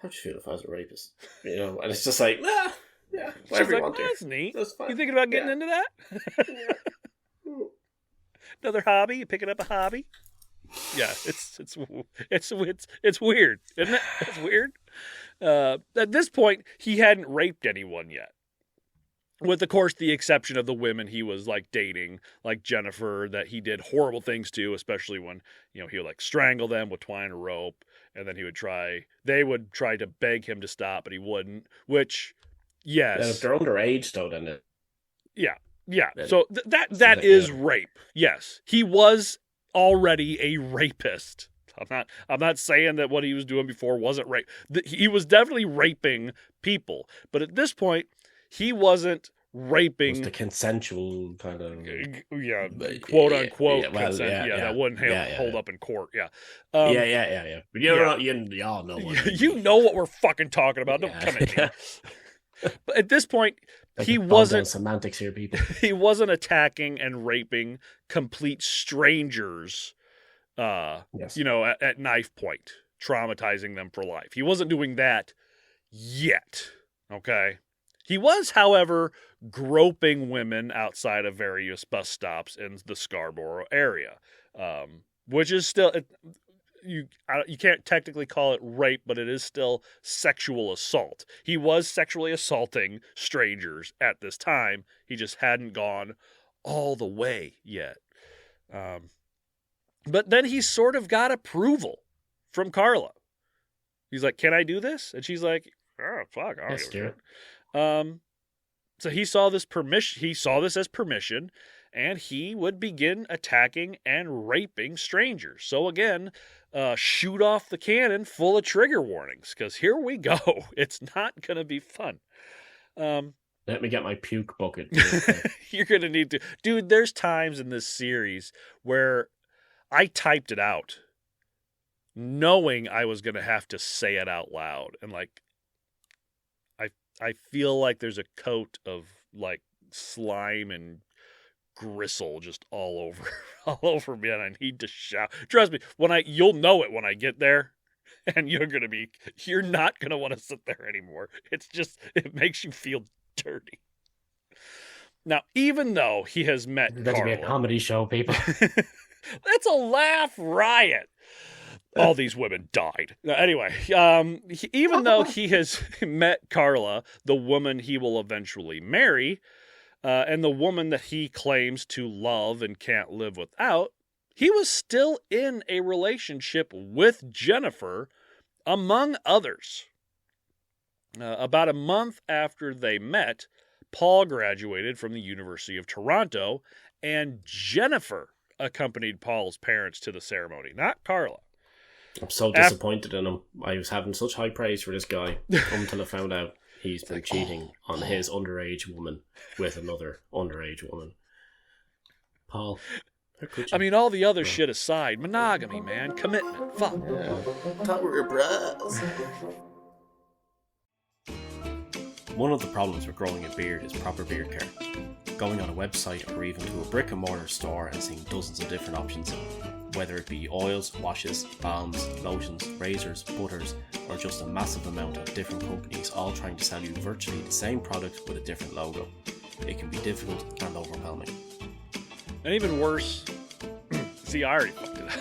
how'd you feel if I was a rapist? And it's just like, yeah, whatever you want to. That's neat. That's fine. You thinking about getting into that? Yeah. Another hobby? You picking up a hobby? Yeah, it's weird, isn't it? It's weird. At this point, he hadn't raped anyone yet. With, of course, the exception of the women he was, dating, like Jennifer, that he did horrible things to, especially when, he would, strangle them with twine or rope, and then they would try to beg him to stop, but he wouldn't, which, yes. And if they're underage, though, then it... Yeah. So that is rape. Yes. He was already a rapist. I'm not saying that what he was doing before wasn't rape. He was definitely raping people, but at this point, he wasn't raping. It was the consensual kind of, quote unquote consent. That wouldn't hold up in court. Yeah. Yeah. You all know what you know what we're fucking talking about. Don't come at me. But at this point, he wasn't semantics here, people. He wasn't attacking and raping complete strangers. Yes. At knife point, traumatizing them for life. He wasn't doing that yet. Okay. He was, however, groping women outside of various bus stops in the Scarborough area, which is still... You can't technically call it rape, but it is still sexual assault. He was sexually assaulting strangers at this time. He just hadn't gone all the way yet. But then he sort of got approval from Karla. He's like, "Can I do this?" And she's like, "Oh, fuck, I'll do it." So he saw this permission. He saw this as permission, and he would begin attacking and raping strangers. So again, shoot off the cannon full of trigger warnings, because here we go. It's not going to be fun. Let me get my puke bucket. You're going to need to... Dude, there's times in this series where I typed it out knowing I was going to have to say it out loud. And, like, I feel like there's a coat of, like, slime and gristle just all over me, and I need to shout. Trust me, you'll know it when I get there, and you're not gonna want to sit there anymore. It makes you feel dirty. Now, even though he has met Karla, that's be a comedy show, people. That's a laugh riot. All these women died. Anyway, even though he has met Karla, the woman he will eventually marry, and the woman that he claims to love and can't live without, he was still in a relationship with Jennifer, among others. About a month after they met, Paul graduated from the University of Toronto, and Jennifer accompanied Paul's parents to the ceremony, not Karla. I'm so disappointed in him. I was having such high praise for this guy until I found out he's been cheating on his underage woman with another underage woman. Paul, how could you? I mean, all the other shit aside, monogamy, man, commitment, fuck. Yeah. Thought we were bros. One of the problems with growing a beard is proper beard care. Going on a website or even to a brick and mortar store and seeing dozens of different options, whether it be oils, washes, balms, lotions, razors, butters, or just a massive amount of different companies all trying to sell you virtually the same product with a different logo. It can be difficult and overwhelming. And even worse, see, I already fucked it up.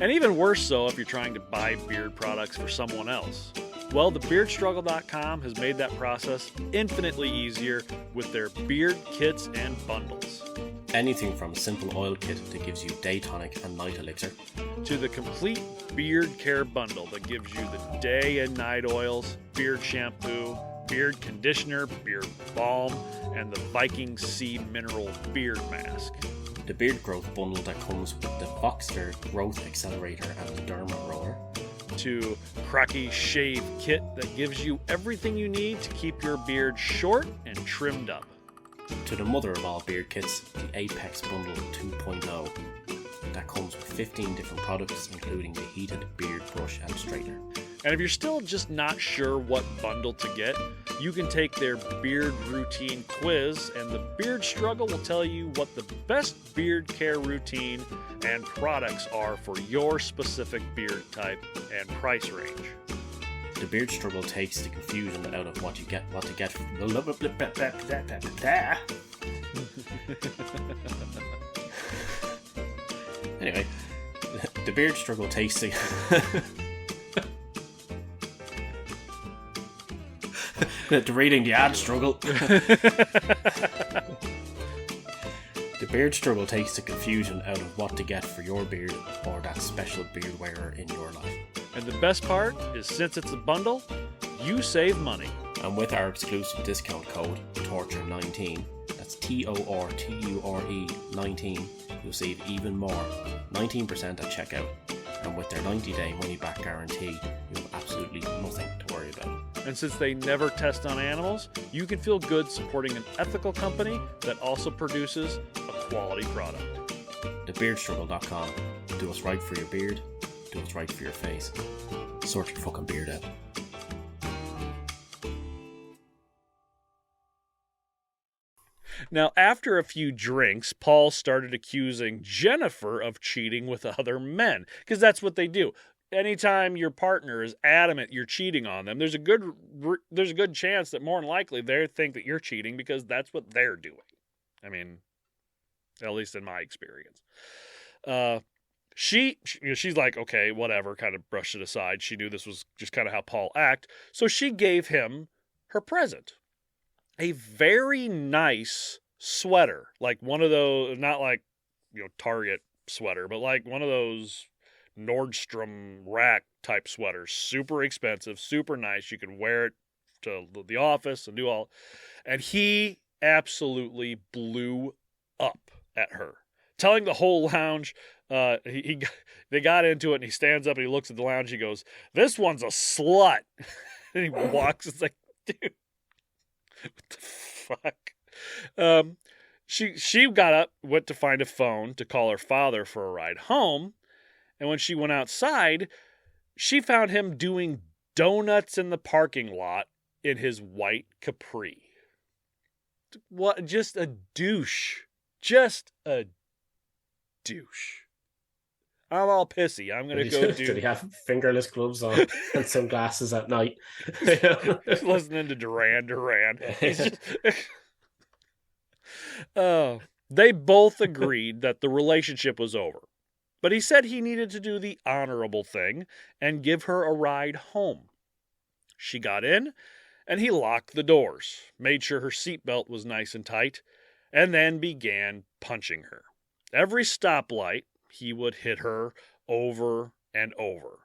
And even worse so if you're trying to buy beard products for someone else. Well, thebeardstruggle.com has made that process infinitely easier with their beard kits and bundles. Anything from a simple oil kit that gives you day tonic and night elixir, to the complete beard care bundle that gives you the day and night oils, beard shampoo, beard conditioner, beard balm, and the Viking Sea Mineral Beard Mask. The beard growth bundle that comes with the Voxter Growth Accelerator and the Derma Roller. To Cracky Shave Kit that gives you everything you need to keep your beard short and trimmed up. To the mother of all beard kits, the Apex Bundle 2.0. That comes with 15 different products, including the heated beard brush and straightener. And if you're still just not sure what bundle to get, you can take their beard routine quiz, and the Beard Struggle will tell you what the best beard care routine and products are for your specific beard type and price range. The Beard Struggle takes the confusion out of what to get. Anyway, the Beard Struggle takes the... reading the ad struggle. The Beard Struggle takes the confusion out of what to get for your beard or that special beard wearer in your life. And the best part is, since it's a bundle, you save money. And with our exclusive discount code, TORTURE19, that's TORTURE 19, you'll save even more, 19% at checkout. And with their 90-day money-back guarantee, you have absolutely nothing to worry about. And since they never test on animals, you can feel good supporting an ethical company that also produces a quality product. TheBeardStruggle.com. Do what's right for your beard. Do what's right for your face. Sort your fucking beard out. Now, after a few drinks, Paul started accusing Jennifer of cheating with other men, because that's what they do. anytime your partner is adamant you're cheating on them, there's a good chance that more than likely they think that you're cheating because that's what they're doing. I mean, at least in my experience. She's like, okay, whatever, kind of brushed it aside. She knew this was just kind of how Paul acted. So she gave him her present. A very nice sweater. Like one of those, not like, Target sweater, but like one of those Nordstrom rack type sweaters. Super expensive, super nice. You can wear it to the office and do all. And he absolutely blew up at her, telling the whole lounge, they got into it, and he stands up and he looks at the lounge. He goes, "This one's a slut." And he walks. It's like, dude, what the fuck? She got up, went to find a phone to call her father for a ride home, and when she went outside, she found him doing donuts in the parking lot in his white Capri. What? Just a douche. Just a douche. I'm all pissy. I'm going to go do... Did he have fingerless gloves on and sunglasses at night? Just listening to Duran Duran. They both agreed that the relationship was over. But he said he needed to do the honorable thing and give her a ride home. She got in, and he locked the doors, made sure her seatbelt was nice and tight, and then began punching her. Every stoplight, he would hit her over and over.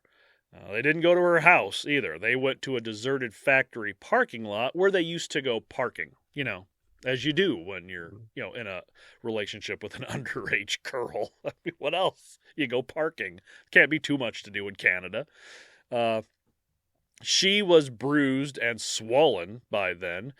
They didn't go to her house either. They went to a deserted factory parking lot where they used to go parking, as you do when you're, in a relationship with an underage girl. I mean, what else? You go parking. Can't be too much to do in Canada. She was bruised and swollen by then,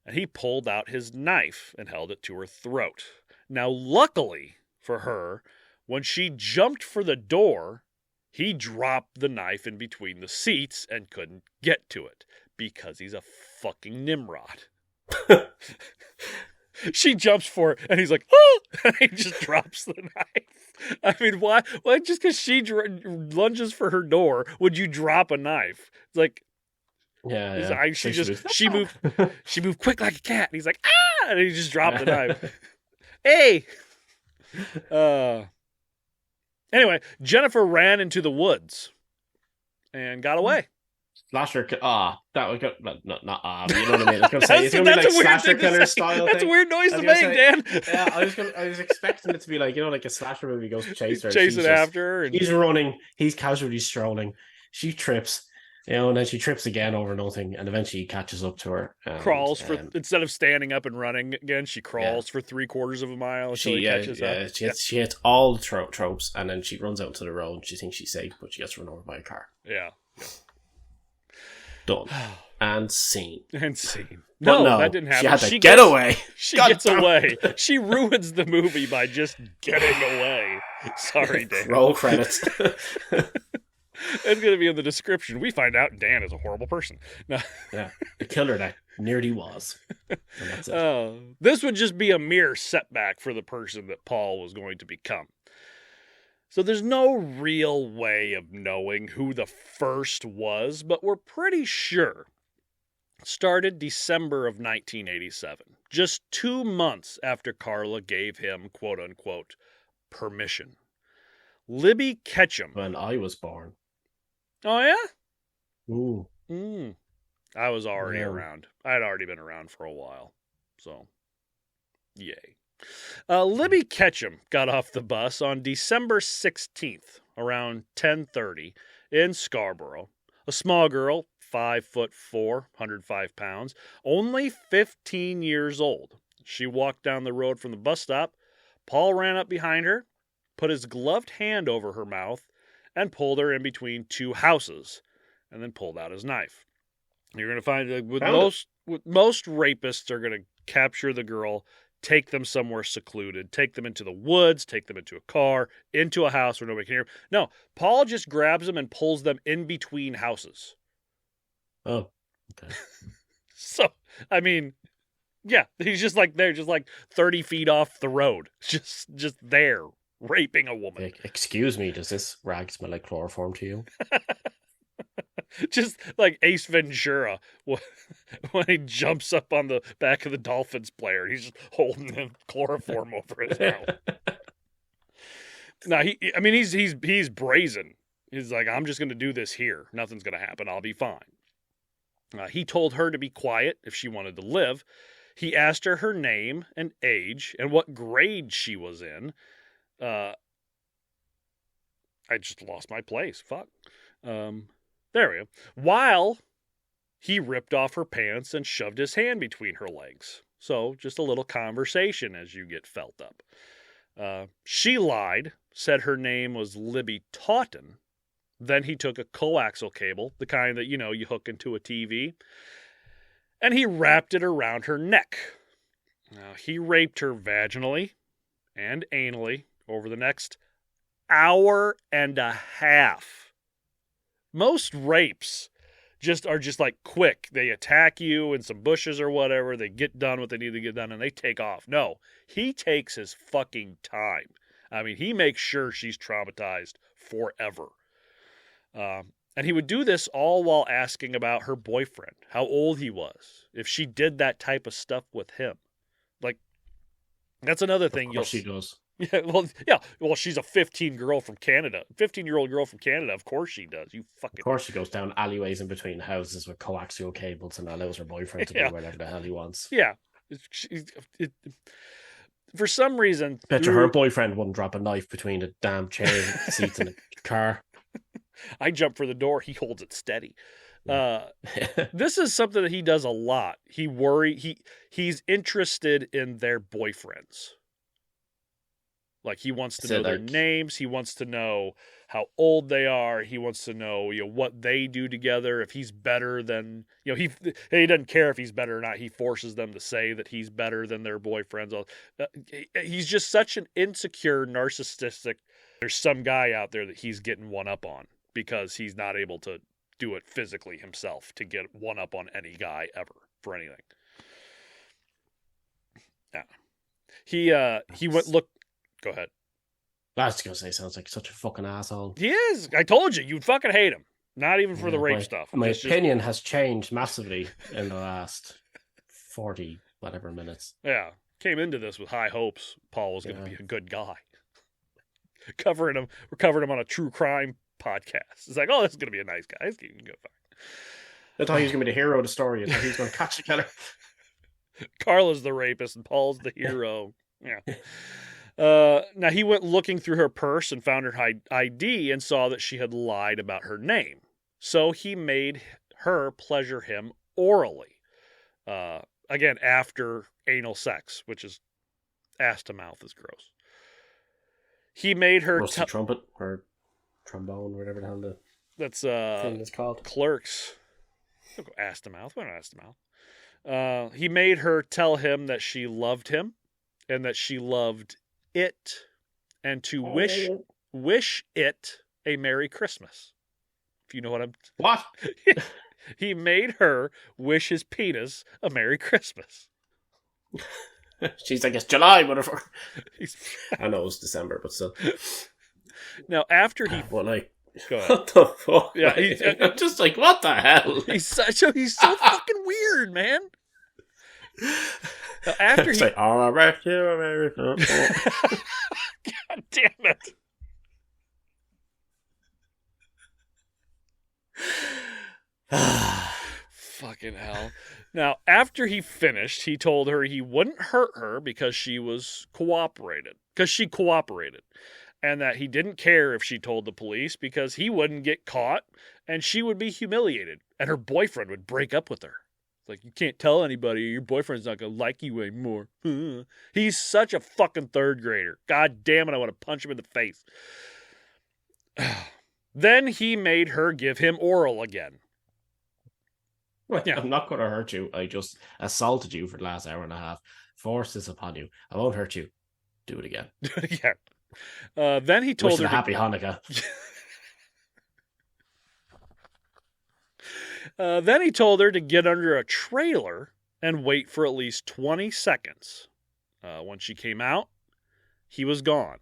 and he pulled out his knife and held it to her throat. Now, luckily for her, when she jumped for the door, he dropped the knife in between the seats and couldn't get to it because he's a fucking Nimrod. She jumps for it, and he's like, "Oh!" And he just drops the knife. I mean, why? Why? Just because she lunges for her door, would you drop a knife? It's like, yeah. She moved quick like a cat. And he's like, "Ah!" And he just dropped the knife. Hey. Anyway, Jennifer ran into the woods and got away. Slasher, that would go, not but you know what I mean. I was gonna say it's gonna be like slasher killer style. That's a weird noise to make, Dan. Yeah, I was expecting it to be like like a slasher movie goes to chase her, chasing after her. And... he's running, he's casually strolling. She trips, and then she trips again over nothing, and eventually he catches up to her. And, crawls for instead of standing up and running again, she crawls for 3/4 of a mile until he catches up. She hits all the tropes, and then she runs out to the road. She thinks she's safe, but she gets run over by a car. Yeah. Done. And scene. No, that didn't happen. She had to get away. She gets away. She ruins the movie by just getting away. Sorry, Dan. Roll credits. It's going to be in the description. We find out Dan is a horrible person. No. Yeah, the killer that nearly was. And that's it. This would just be a mere setback for the person that Paul was going to become. So there's no real way of knowing who the first was, but we're pretty sure. It started December of 1987, just 2 months after Karla gave him, quote-unquote, permission. Libby Ketchum. When I was born. Oh, yeah? Ooh. I was already around. I had already been around for a while. So, yay. Libby Ketchum got off the bus on December 16th, around 10:30, in Scarborough. A small girl, 5'4", 105 pounds, only 15 years old. She walked down the road from the bus stop. Paul ran up behind her, put his gloved hand over her mouth, and pulled her in between two houses, and then pulled out his knife. You're going to find that most rapists are going to capture the girl, take them somewhere secluded, take them into the woods, take them into a car, into a house where nobody can hear them. No, Paul just grabs them and pulls them in between houses. Oh, okay. So, I mean, yeah, he's just like there, just like 30 feet off the road. Just there, raping a woman. Excuse me, does this rag smell like chloroform to you? Just like Ace Ventura when he jumps up on the back of the Dolphins player. He's just holding him chloroform over his mouth. Now, he's brazen. He's like, I'm just going to do this here. Nothing's going to happen. I'll be fine. He told her to be quiet if she wanted to live. He asked her name and age and what grade she was in. I just lost my place. Fuck. There we go. While he ripped off her pants and shoved his hand between her legs. So just a little conversation as you get felt up. She lied, said her name was Libby Taunton. Then he took a coaxial cable, the kind that, you hook into a TV, and he wrapped it around her neck. Now, he raped her vaginally and anally over the next hour and a half. Most rapes are just like quick. They attack you in some bushes or whatever. They get done what they need to get done and they take off. No, he takes his fucking time. I mean, he makes sure she's traumatized forever. And he would do this all while asking about her boyfriend, how old he was, if she did that type of stuff with him. Like, that's another thing. Of course she does. Yeah, well, she's a 15-year-old girl from Canada. 15-year-old girl from Canada, of course she does. Of course she goes down alleyways in between houses with coaxial cables and allows her boyfriend to do whatever the hell he wants. Yeah. For some reason... Bet her boyfriend wouldn't drop a knife between the damn chair seats in the car. I jump for the door. He holds it steady. This is something that he does a lot. He's interested in their boyfriends. Like, he wants to know their names. He wants to know how old they are. He wants to know, what they do together. If he's better than, he doesn't care if he's better or not. He forces them to say that he's better than their boyfriends. He's just such an insecure, narcissistic. There's some guy out there that he's getting one up on because he's not able to do it physically himself to get one up on any guy ever for anything. Yeah. He went look. Go ahead. I was going to say, sounds like such a fucking asshole. He is. I told you, you'd fucking hate him. Not even for the rape stuff. My opinion has changed massively in the last 40 whatever minutes. Yeah. Came into this with high hopes. Paul was going to be a good guy. We're covering him on a true crime podcast. It's like, oh, this is going to be a nice guy. He's going to go fine. I thought he was going to be the hero of the story. I thought he was going to catch the killer. Karla's the rapist and Paul's the hero. Yeah. Now, he went looking through her purse and found her ID and saw that she had lied about her name. So he made her pleasure him orally. Again, after anal sex, which is ass to mouth is gross. He made her... Rusty trumpet or trombone, whatever the hell that's thing is called. Clerks. Don't go ass to mouth. Why not ass to mouth? He made her tell him that she loved him and that she loved it and to wish it a Merry Christmas. If you know what I'm... What? He made her wish his penis a Merry Christmas. She's like, it's July, whatever. I know it's December, but still. Now, after he... What, like... Go ahead. What the fuck? Yeah, I'm just like, what the hell? He's so fucking weird, man. Now, after it's he... like, all right, God damn it. Fucking hell. Now, after he finished, he told her he wouldn't hurt her because she cooperated. And that he didn't care if she told the police because he wouldn't get caught and she would be humiliated. And her boyfriend would break up with her. Like, you can't tell anybody, your boyfriend's not going to like you anymore. He's such a fucking third grader. God damn it, I want to punch him in the face. Then he made her give him oral again. Well, yeah. I'm not going to hurt you. I just assaulted you for the last hour and a half. Forced this upon you. I won't hurt you. Do it again. Do it again. Then he told her... Happy Hanukkah. Then he told her to get under a trailer and wait for at least 20 seconds. When she came out, he was gone.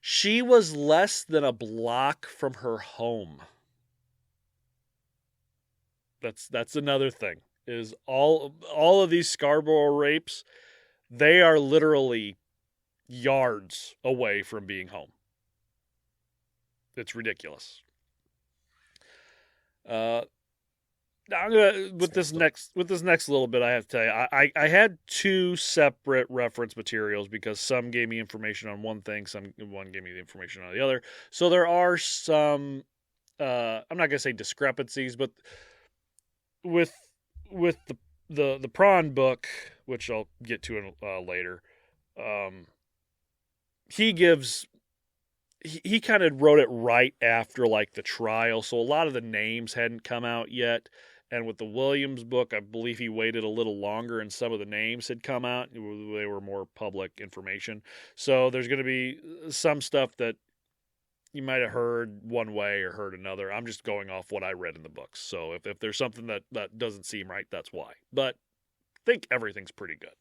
She was less than a block from her home. That's another thing. Is all of these Scarborough rapes, they are literally yards away from being home. It's ridiculous. I'm gonna with this next little bit, I have to tell you, I had two separate reference materials because some gave me information on one thing, one gave me the information on the other. So there are some I'm not gonna say discrepancies, but with the prawn book, which I'll get to later, he kind of wrote it right after like the trial, so a lot of the names hadn't come out yet. And with the Williams book, I believe he waited a little longer, and some of the names had come out. They were more public information. So there's going to be some stuff that you might have heard one way or heard another. I'm just going off what I read in the books. So if there's something that doesn't seem right, that's why. But I think everything's pretty good.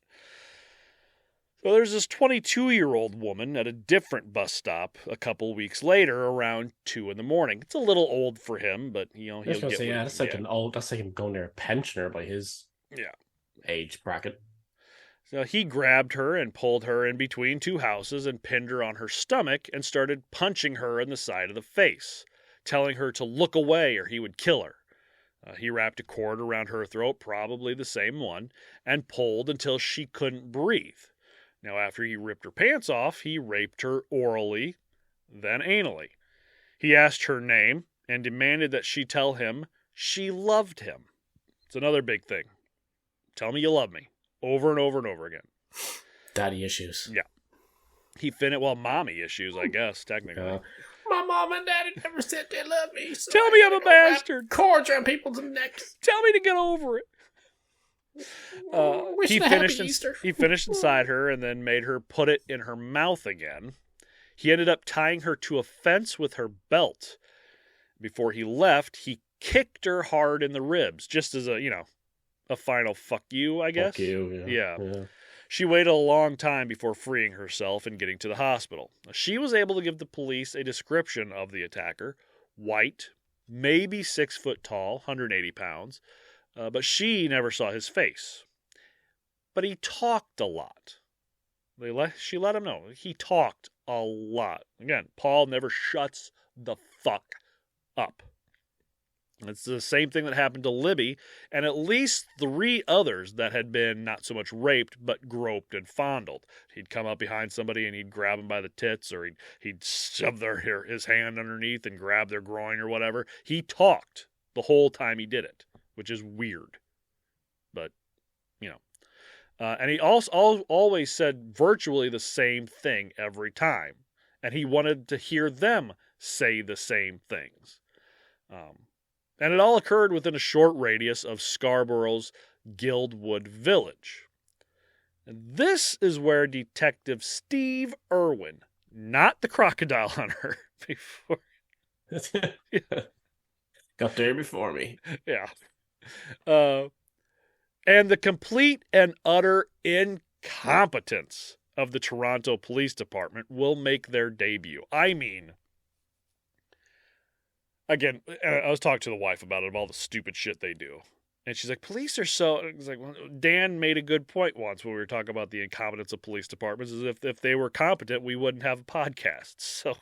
So there's this 22-year-old woman at a different bus stop a couple weeks later around 2 a.m. It's a little old for him, but he'll get what he that's can like get. that's like him going near a pensioner by his age bracket. So he grabbed her and pulled her in between two houses and pinned her on her stomach and started punching her in the side of the face, telling her to look away or he would kill her. He wrapped a cord around her throat, probably the same one, and pulled until she couldn't breathe. Now, after he ripped her pants off, he raped her orally, then anally. He asked her name and demanded that she tell him she loved him. It's another big thing. Tell me you love me. Over and over and over again. Daddy issues. Yeah. He mommy issues, I guess, technically. My mom and daddy never said they love me. So tell me I'm a bastard. Cords around people's necks. Tell me to get over it. He finished inside her and then made her put it in her mouth again. He ended up tying her to a fence with her belt. Before he left, he kicked her hard in the ribs, just as a final fuck you, I guess. Fuck you, yeah. She waited a long time before freeing herself and getting to the hospital. She was able to give the police a description of the attacker: white, maybe 6 foot tall, 180 pounds. But she never saw his face. But he talked a lot. She let him know. He talked a lot. Again, Paul never shuts the fuck up. It's the same thing that happened to Libby and at least 3 others that had been not so much raped, but groped and fondled. He'd come up behind somebody and he'd grab them by the tits, or he'd shove his hand underneath and grab their groin or whatever. He talked the whole time he did it, which is weird. But, and he also always said virtually the same thing every time. And he wanted to hear them say the same things. And it all occurred within a short radius of Scarborough's Guildwood Village. And this is where Detective Steve Irwin, not the crocodile hunter, before... Got there before me. Yeah. And the complete and utter incompetence of the Toronto Police Department will make their debut. I mean, again, I was talking to the wife about it, of all the stupid shit they do. And she's like, police are so... It's like, well, Dan made a good point once when we were talking about the incompetence of police departments, is if they were competent, we wouldn't have a podcast. So...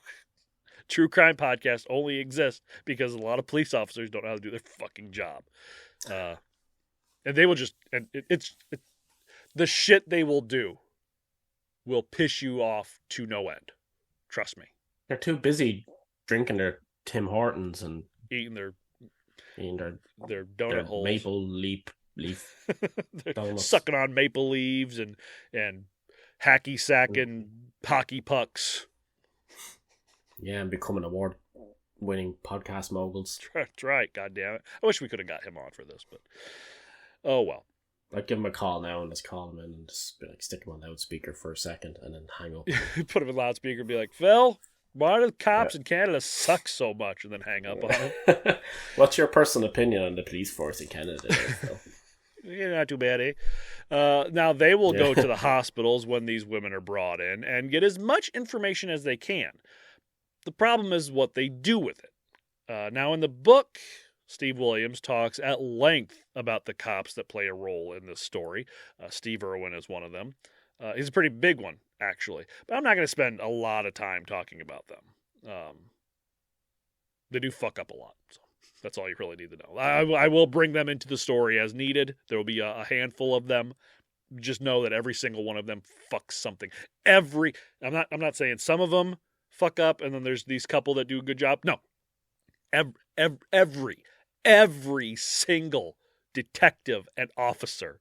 True crime podcasts only exist because a lot of police officers don't know how to do their fucking job. And they will just... And the shit they will do will piss you off to no end. Trust me. They're too busy drinking their Tim Hortons and... Eating their their holes. Maple leaf donuts. Sucking on maple leaves and hacky sacking hockey pucks. Yeah, and becoming award-winning podcast moguls. That's right, goddammit. I wish we could have got him on for this, but oh well. I'd give him a call now and just call him in and just be like, stick him on loudspeaker for a second and then hang up. Put him in loudspeaker and be like, Phil, why do the cops in Canada suck so much? And then hang up on him. What's your personal opinion on the police force in Canada there, Phil? Yeah, not too bad, eh? Now, they will go to the hospitals when these women are brought in and get as much information as they can. The problem is what they do with it. Now, in the book, Steve Williams talks at length about the cops that play a role in this story. Steve Irwin is one of them. He's a pretty big one, actually. But I'm not going to spend a lot of time talking about them. They do fuck up a lot, so that's all you really need to know. I will bring them into the story as needed. There will be a handful of them. Just know that every single one of them fucks something. I'm not saying some of them fuck up and then there's these couple that do a good job. No. Every single detective and officer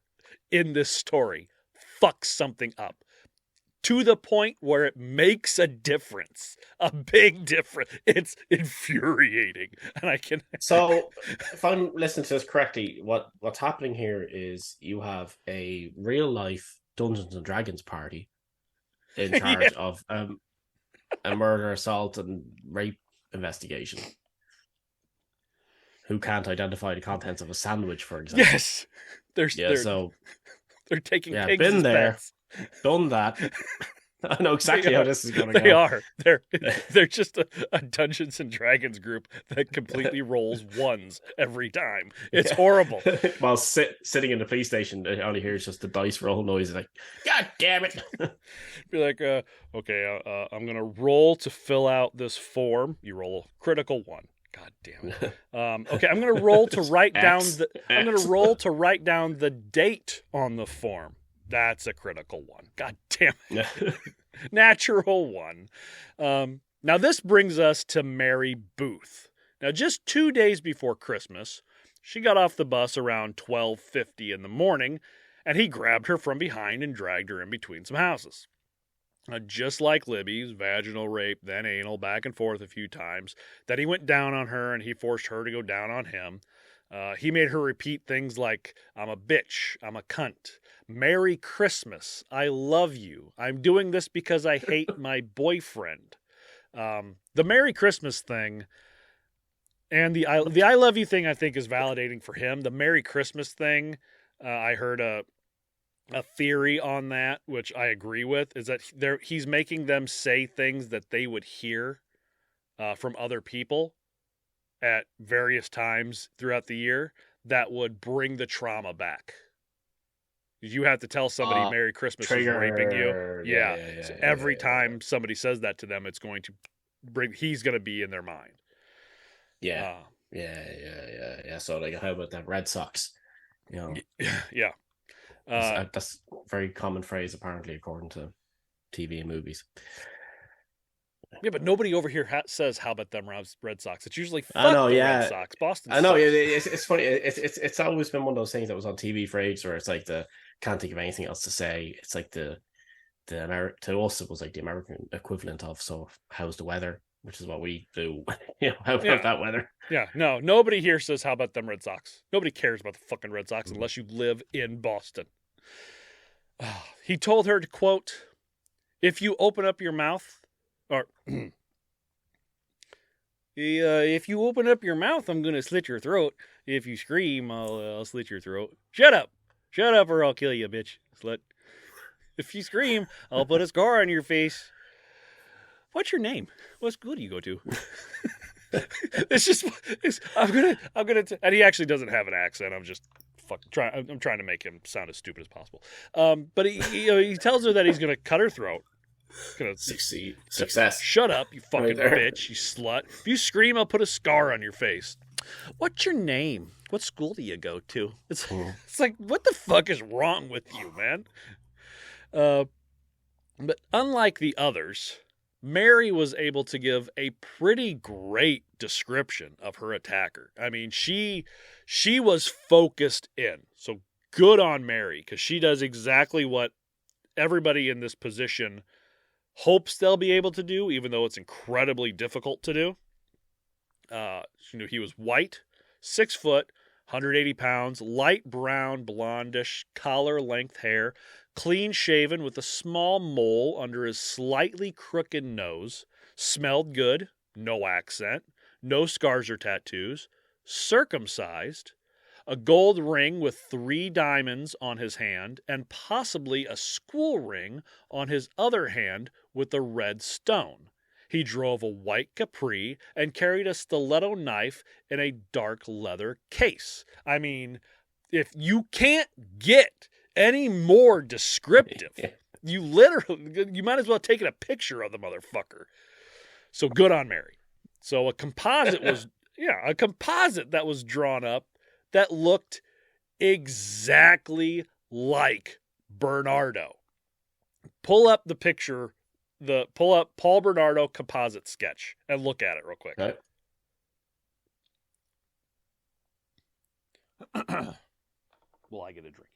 in this story fucks something up. To the point where it makes a difference, a big difference. It's infuriating, and I can. So, if I'm listening to this correctly, what's happening here is you have a real life Dungeons and Dragons party in charge of a murder, assault, and rape investigation. Who can't identify the contents of a sandwich, for example? Yes, they're taking pigs been as there. pets. Done that. I know exactly how this is going to go. They are. They're just a Dungeons and Dragons group that completely rolls ones every time. It's horrible. While sitting in the police station, all you hear is just the dice roll noise. Like, God damn it! Be like, okay, I'm gonna roll to fill out this form. You roll a critical 1. God damn it. Okay, I'm gonna roll to write down I'm gonna roll to write down the date on the form. That's a critical 1. God damn it. Natural 1. Now, this brings us to Mary Booth. Now, just 2 days before Christmas, she got off the bus around 12:50 in the morning, and he grabbed her from behind and dragged her in between some houses. Just like Libby's vaginal rape, then anal, back and forth a few times. Then he went down on her, and he forced her to go down on him. He made her repeat things like, I'm a bitch, I'm a cunt, Merry Christmas, I love you, I'm doing this because I hate my boyfriend. The Merry Christmas thing and the I love you thing I think is validating for him. The Merry Christmas thing, I heard a theory on that, which I agree with, is that he's making them say things that they would hear from other people at various times throughout the year that would bring the trauma back. You have to tell somebody Merry Christmas trigger. is raping you. Yeah. So every time somebody says that to them, it's going to he's going to be in their mind. Yeah. So, like, how about that Red Sox? You know. Yeah. That's a very common phrase, apparently, according to TV and movies. Yeah, but nobody over here says, "How about them Red Sox?" It's usually Red Sox. Boston. I know. It's funny. It's always been one of those things that was on TV for ages, where it's like can't think of anything else to say. It's like to us it was like the American equivalent of how's the weather, which is what we do. How about that weather? Yeah, no, nobody here says, "How about them Red Sox?" Nobody cares about the fucking Red Sox unless you live in Boston. He told her to quote, "If you open up your mouth." Or, if you open up your mouth, I'm going to slit your throat. If you scream, I'll slit your throat. Shut up, or I'll kill you, bitch, slut. If you scream, I'll put a scar on your face. What's your name? What school do you go to? I'm gonna, and he actually doesn't have an accent. I'm just I'm trying to make him sound as stupid as possible. But he tells her that he's going to cut her throat. Gonna Success. Shut up, you fucking bitch, you slut. If you scream, I'll put a scar on your face. What's your name? What school do you go to? It's like, what the fuck is wrong with you, man? But unlike the others, Mary was able to give a pretty great description of her attacker. I mean, she was focused in. So good on Mary, because she does exactly what everybody in this position hopes they'll be able to do, even though it's incredibly difficult to do. He was white, 6 foot, 180 pounds, light brown, blondish, collar-length hair, clean-shaven with a small mole under his slightly crooked nose, smelled good, no accent, no scars or tattoos, circumcised, a gold ring with 3 diamonds on his hand, and possibly a school ring on his other hand with a red stone. He drove a white Capri and carried a stiletto knife in a dark leather case. I mean, if you can't get any more descriptive, you might as well have taken a picture of the motherfucker. So good on Mary. So a composite that was drawn up that looked exactly like Bernardo. Pull up the picture, pull up Paul Bernardo composite sketch and look at it real quick. Okay. Will I get a drink?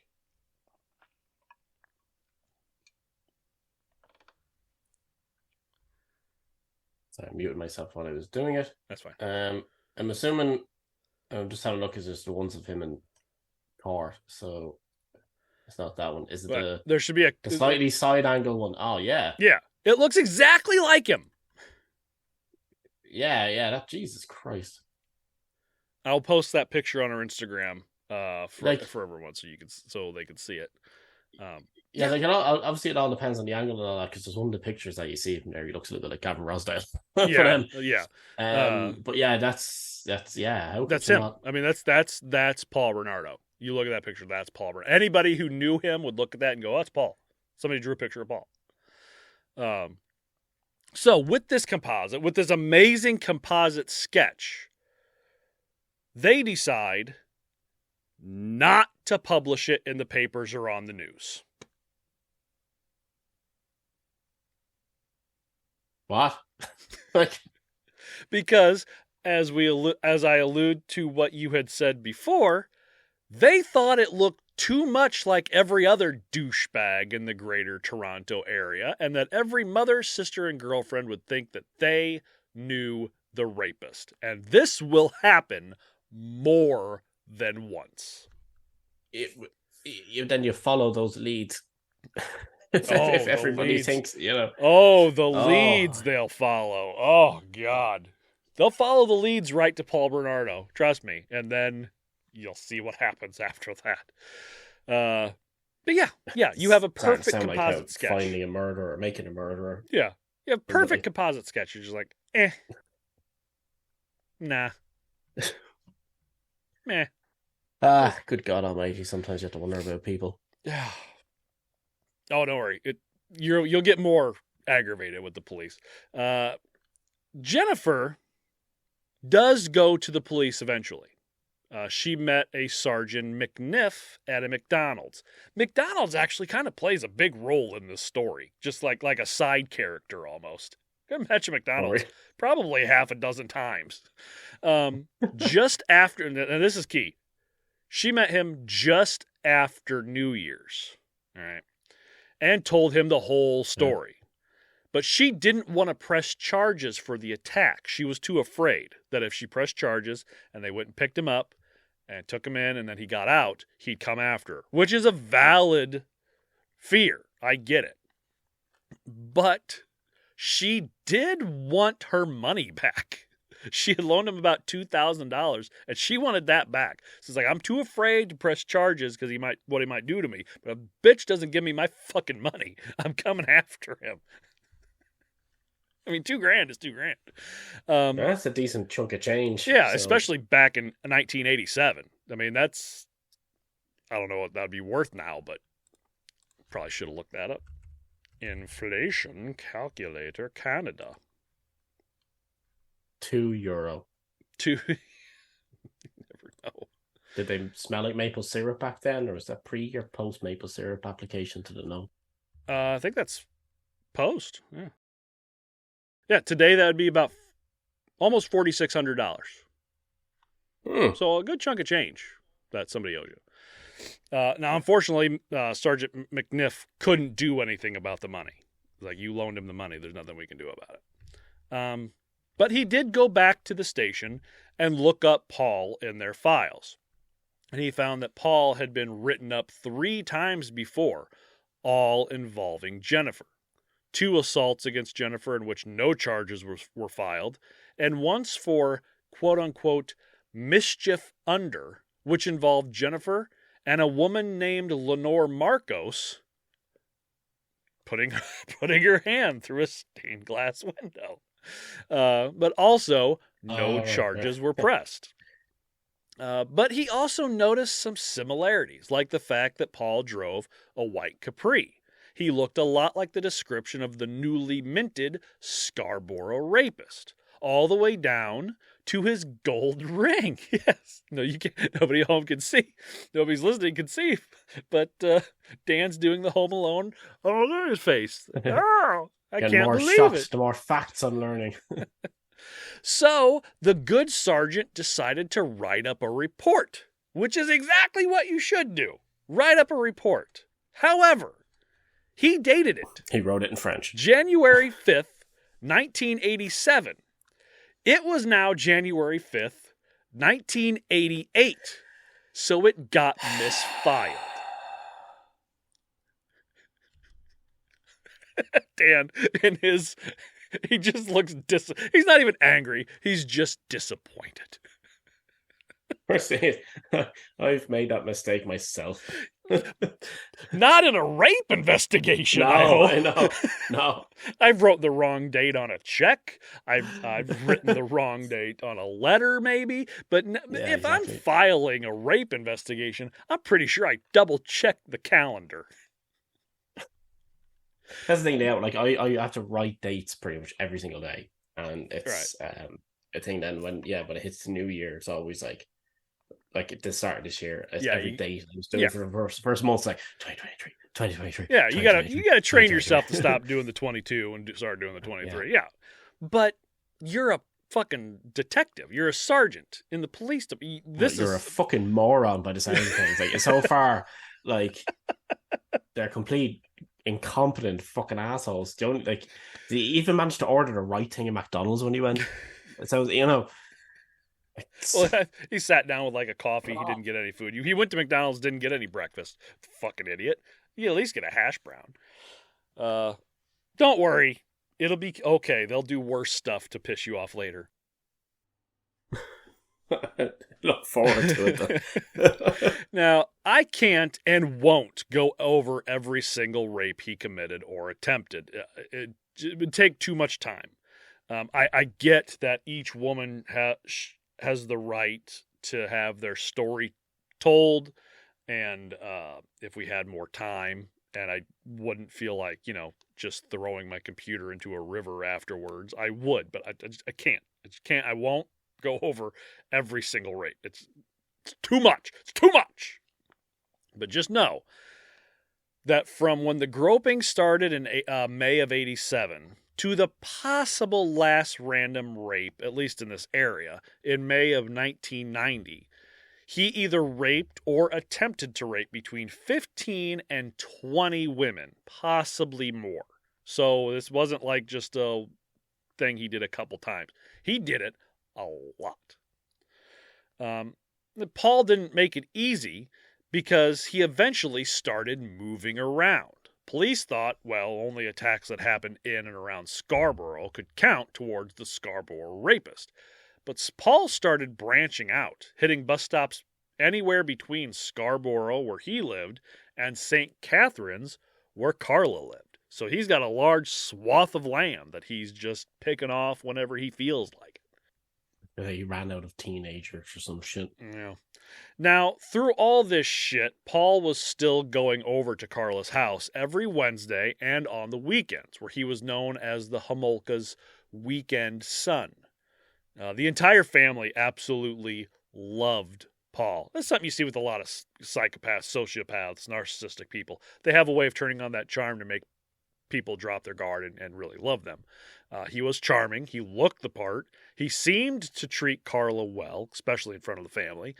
So I muted myself while I was doing it. That's fine. I'm assuming, I'm just having a look, is just the ones of him in court, so it's not that one. Is it there should be the slightly side angle one? Oh, yeah. Yeah. It looks exactly like him. Yeah, that, Jesus Christ. I'll post that picture on our Instagram for everyone so they can see it. Obviously it all depends on the angle and all that, because there's one of the pictures that you see from there, he looks a little bit like Gavin Rossdale. But yeah, that's him. I mean, that's Paul Bernardo. You look at that picture, that's Paul Bernardo. Anybody who knew him would look at that and go, "Oh, that's Paul." Somebody drew a picture of Paul. So with this amazing composite sketch, they decide not to publish it in the papers or on the news. What? Because as I allude to what you had said before, they thought it looked too much like every other douchebag in the greater Toronto area, and that every mother, sister, and girlfriend would think that they knew the rapist. And this will happen more than once. Then you follow those leads. if everybody thinks, leads they'll follow. Oh, God. They'll follow the leads right to Paul Bernardo. Trust me. And then you'll see what happens after that. But yeah, you have a perfect composite sketch. Finding a murderer, making a murderer. Yeah. You have perfect composite sketch. You're just like, nah. Meh. Good God Almighty! Sometimes you have to wonder about people. Yeah. Oh, don't worry. You'll get more aggravated with the police. Jennifer does go to the police eventually. She met a Sergeant McNiff at a McDonald's. McDonald's actually kind of plays a big role in this story, just like a side character almost. I met you McDonald's probably half a dozen times. Just after, and this is key, she met him just after New Year's, all right, and told him the whole story. Yeah. But she didn't want to press charges for the attack. She was too afraid that if she pressed charges and they went and picked him up and took him in and then he got out, he'd come after her, which is a valid fear. I get it. But she did want her money back. She had loaned him about $2,000, and she wanted that back. So it's like, I'm too afraid to press charges because what he might do to me. But a bitch doesn't give me my fucking money. I'm coming after him. I mean, $2,000 is $2,000. That's a decent chunk of change. Yeah, so. Especially back in 1987. I mean, I don't know what that would be worth now, but probably should have looked that up. Inflation calculator Canada. €2. You never know. Did they smell like maple syrup back then, or was that pre or post maple syrup application to the no? I think that's post. Yeah. Yeah, today that would be about almost $4,600. So a good chunk of change that somebody owed you. Now, unfortunately, Sergeant McNiff couldn't do anything about the money. Like, you loaned him the money. There's nothing we can do about it. But he did go back to the station and look up Paul in their files. And he found that Paul had been written up 3 times before, all involving Jennifer. 2 assaults against Jennifer in which no charges were filed, and once for, quote-unquote, mischief under which involved Jennifer and a woman named Lenore Marcos putting her hand through a stained glass window. But also, no charges were pressed. But he also noticed some similarities, like the fact that Paul drove a white Capri. He looked a lot like the description of the newly minted Scarborough rapist, all the way down to his gold ring. Yes. No, you can't. Nobody at home can see. Nobody's listening can see. But Dan's doing the Home Alone. Oh, look at his face. Oh, I can't believe shocks, it. The more facts I'm learning. So the good sergeant decided to write up a report, which is exactly what you should do. Write up a report. However, he dated it. He wrote it in French. January 5th, 1987. It was now January 5th, 1988. So it got misfiled. Dan, he just looks he's not even angry. He's just disappointed. I've made that mistake myself. Not in a rape investigation. No, I know. No. I've wrote the wrong date on a check. I've written the wrong date on a letter, maybe. But if exactly. I'm filing a rape investigation, I'm pretty sure I double check the calendar. That's the thing now. Like I have to write dates pretty much every single day, and it's a thing. Then when it hits the new year, it's always like at the start of this year, every date I was doing for the first month, it's like 2023. Yeah, you gotta train yourself to stop doing the 22 and start doing the 23. Yeah, but you're a fucking detective. You're a sergeant in the police department. You're a fucking moron by the sound of things. Like so far, like they're complete incompetent fucking assholes. They even managed to order the right thing at McDonald's when he went. It sounds, Well, he sat down with like a coffee. He didn't get any food. He went to McDonald's, didn't get any breakfast. Fucking idiot. You at least get a hash brown. Don't worry. It'll be okay. They'll do worse stuff to piss you off later. Look forward to it, though. Now, I can't and won't go over every single rape he committed or attempted. It would take too much time. I get that each woman has the right to have their story told, and if we had more time, and I wouldn't feel like, just throwing my computer into a river afterwards, I would, but I can't. I won't go over every single rape. It's too much. It's too much. But just know that from when the groping started in May of 87 to the possible last random rape, at least in this area, in May of 1990, he either raped or attempted to rape between 15 and 20 women, possibly more. So this wasn't like just a thing he did a couple times. He did it a lot. Paul didn't make it easy because he eventually started moving around. Police thought, only attacks that happened in and around Scarborough could count towards the Scarborough rapist. But Paul started branching out, hitting bus stops anywhere between Scarborough, where he lived, and St. Catharines, where Karla lived. So he's got a large swath of land that he's just picking off whenever he feels like it. He ran out of teenagers or some shit. Yeah. Now, through all this shit, Paul was still going over to Karla's house every Wednesday and on the weekends, where he was known as the Homolka's weekend son. The entire family absolutely loved Paul. That's something you see with a lot of psychopaths, sociopaths, narcissistic people. They have a way of turning on that charm to make people drop their guard and really love them. He was charming. He looked the part. He seemed to treat Karla well, especially in front of the family.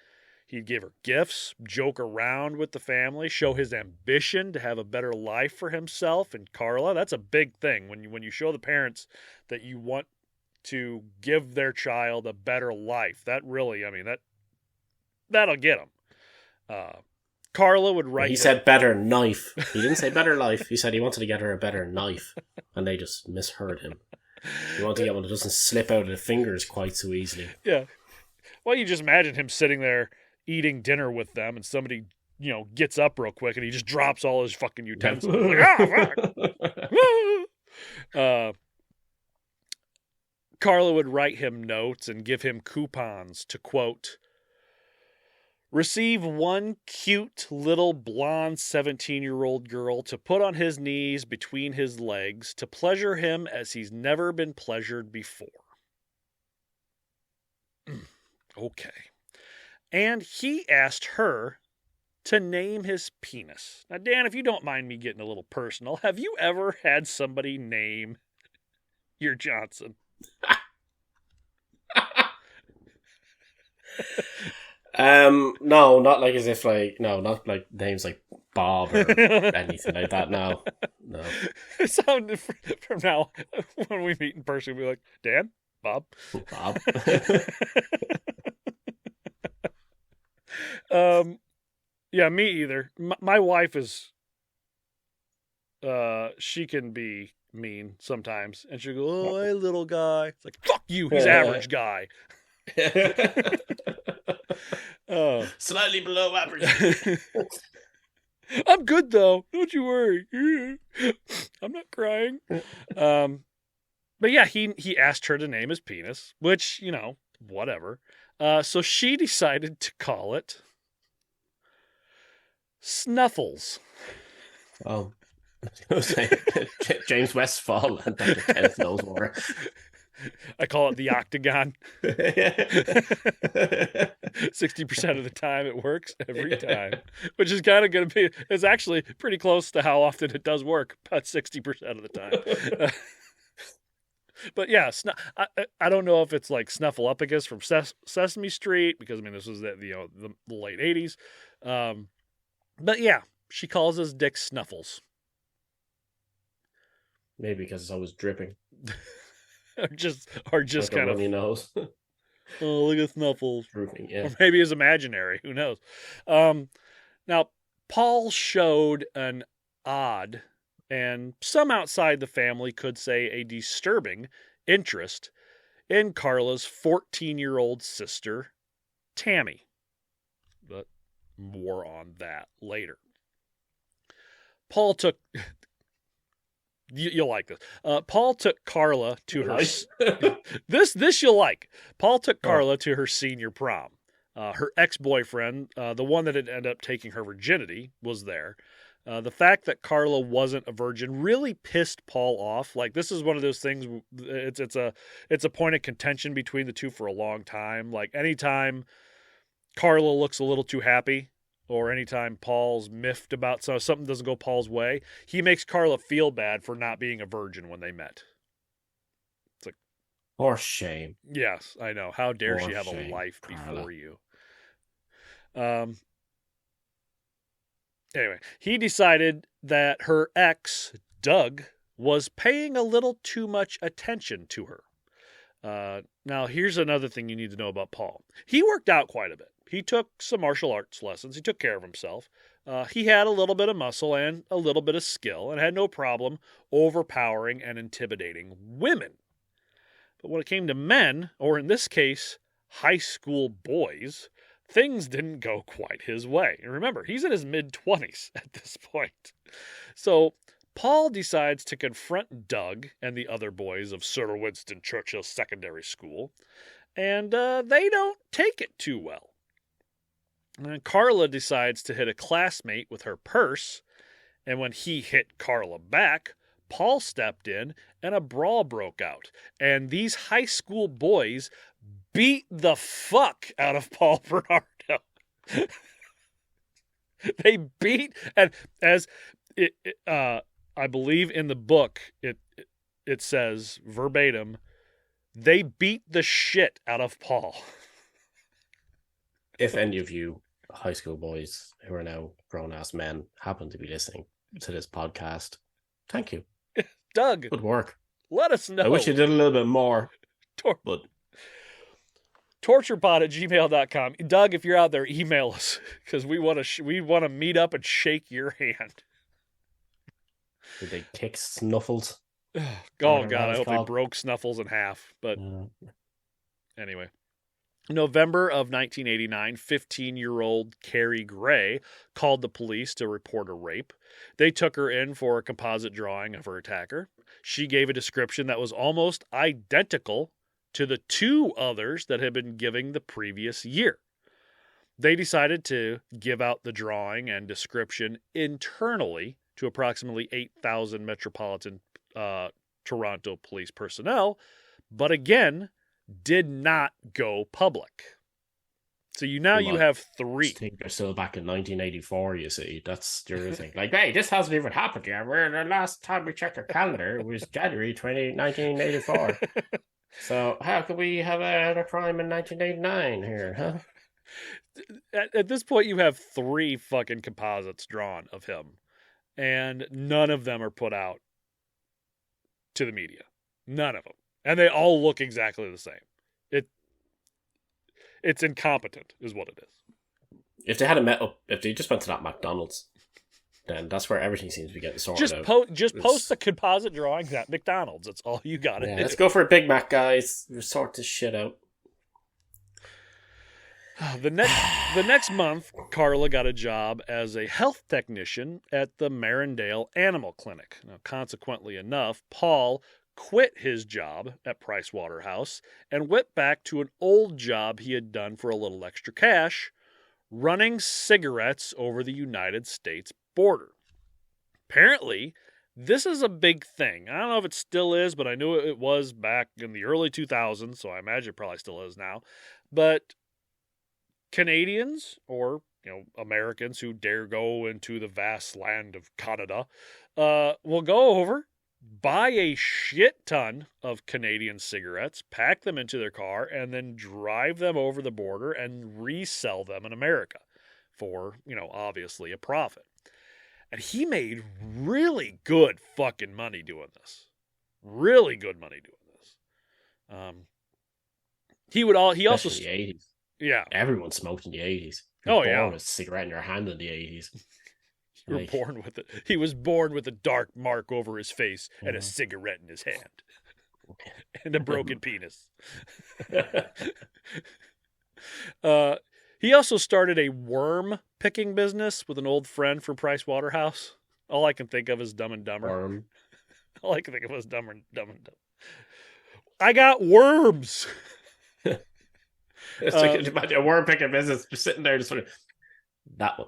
He'd give her gifts, joke around with the family, show his ambition to have a better life for himself and Karla. That's a big thing when you show the parents that you want to give their child a better life. That really, that'll get them. Karla would write... He said better knife. He didn't say better life. He said he wanted to get her a better knife. And they just misheard him. He wanted to get one that doesn't slip out of the fingers quite so easily. Yeah. Well, you just imagine him sitting there, eating dinner with them, and somebody, gets up real quick, and he just drops all his fucking utensils. Like, fuck. Karla would write him notes and give him coupons to, quote, receive one cute little blonde 17-year-old girl to put on his knees between his legs to pleasure him as he's never been pleasured before. Okay. And he asked her to name his penis. Now, Dan, if you don't mind me getting a little personal, have you ever had somebody name your Johnson? No, not like as if like, no, not like names like Bob or anything like that. No. So from now, when we meet in person, we'll be like, Dan, Bob. Yeah, me either. My wife is, she can be mean sometimes, and she'll go, oh, hey, little guy. It's like, fuck you, he's average guy. Slightly below average. I'm good though, don't you worry. I'm not crying. But yeah, he asked her to name his penis, which, whatever. So she decided to call it Snuffles. Oh. James Westfall and Dr. Kenneth knows more. I call it the octagon. 60% of the time it works every time, which is kind of going to be, it's actually pretty close to how often it does work, about 60% of the time. But yeah, I don't know if it's like Snuffleupagus from Sesame Street, because this was the late 80s. But yeah, she calls his dick Snuffles. Maybe because it's always dripping. or just like kind of nose. Oh, look at Snuffles. Dripping, yeah. Or maybe it's imaginary. Who knows? Now, Paul showed an odd, and some outside the family could say a disturbing, interest in Karla's 14-year-old sister, Tammy. But more on that later. Paul took... You'll like this. Paul took Karla to her... This you'll like. Paul took Karla to her senior prom. Her ex-boyfriend, the one that had ended up taking her virginity, was there. The fact that Karla wasn't a virgin really pissed Paul off. Like, this is one of those things, it's a point of contention between the two for a long time. Like, anytime Karla looks a little too happy, or anytime Paul's miffed about something doesn't go Paul's way, he makes Karla feel bad for not being a virgin when they met. It's like... Or shame. Yes, I know. How dare she have a life before you? Anyway, he decided that her ex, Doug, was paying a little too much attention to her. Now, here's another thing you need to know about Paul. He worked out quite a bit. He took some martial arts lessons. He took care of himself. He had a little bit of muscle and a little bit of skill and had no problem overpowering and intimidating women. But when it came to men, or in this case, high school boys, things didn't go quite his way. And remember, he's in his mid-20s at this point. So Paul decides to confront Doug and the other boys of Sir Winston Churchill Secondary School, and they don't take it too well. And Karla decides to hit a classmate with her purse, and when he hit Karla back, Paul stepped in and a brawl broke out. And these high school boys beat the fuck out of Paul Bernardo. They beat, and as it I believe in the book, it says verbatim, they beat the shit out of Paul. If any of you high school boys who are now grown-ass men happen to be listening to this podcast, thank you. Doug. Good work. Let us know. I wish you did a little bit more. But torturepod@gmail.com. Doug, if you're out there, email us, because we want to meet up and shake your hand. Did they kick Snuffles? Oh, God, I hope they broke Snuffles in half. But anyway. November of 1989, 15-year-old Carrie Gray called the police to report a rape. They took her in for a composite drawing of her attacker. She gave a description that was almost identical to the 2 others that had been given the previous year. They decided to give out the drawing and description internally to approximately 8,000 Metropolitan Toronto police personnel, but again, did not go public. So you have 3. I think they're still back in 1984, you see. That's the other thing. Like, hey, this hasn't even happened yet. The last time we checked our calendar was January 1984. So how could we have a crime in 1989 here, huh? At this point, you have 3 fucking composites drawn of him, and none of them are put out to the media. None of them. And they all look exactly the same. It's incompetent, is what it is. If they had if they just went to that McDonald's, then that's where everything seems to be getting sorted out. Just post the composite drawings at McDonald's. That's all you got to do. Let's go for a Big Mac, guys. We'll sort this shit out. The next month, Karla got a job as a health technician at the Marindale Animal Clinic. Now, consequently enough, Paul quit his job at Price Waterhouse and went back to an old job he had done for a little extra cash, running cigarettes over the United States border. Apparently, this is a big thing. I don't know if it still is, but I knew it was back in the early 2000s, so I imagine it probably still is now. But Canadians, or Americans who dare go into the vast land of Canada, will go over, buy a shit ton of Canadian cigarettes, pack them into their car, and then drive them over the border and resell them in America for, obviously a profit. And he made really good fucking money doing this. Really good money doing this. He also in the 80s. Yeah. Everyone smoked in the 80s. Oh, yeah. With a cigarette in your hand in the 80s. You were born with it. He was born with a dark mark over his face and a cigarette in his hand. And a broken penis. He also started a worm picking business with an old friend from Price Waterhouse. All I can think of is Dumb and Dumber. Worm. All I can think of is Dumb and Dumber. I got worms. It's like imagine a worm picking business just sitting there, just sort of that one.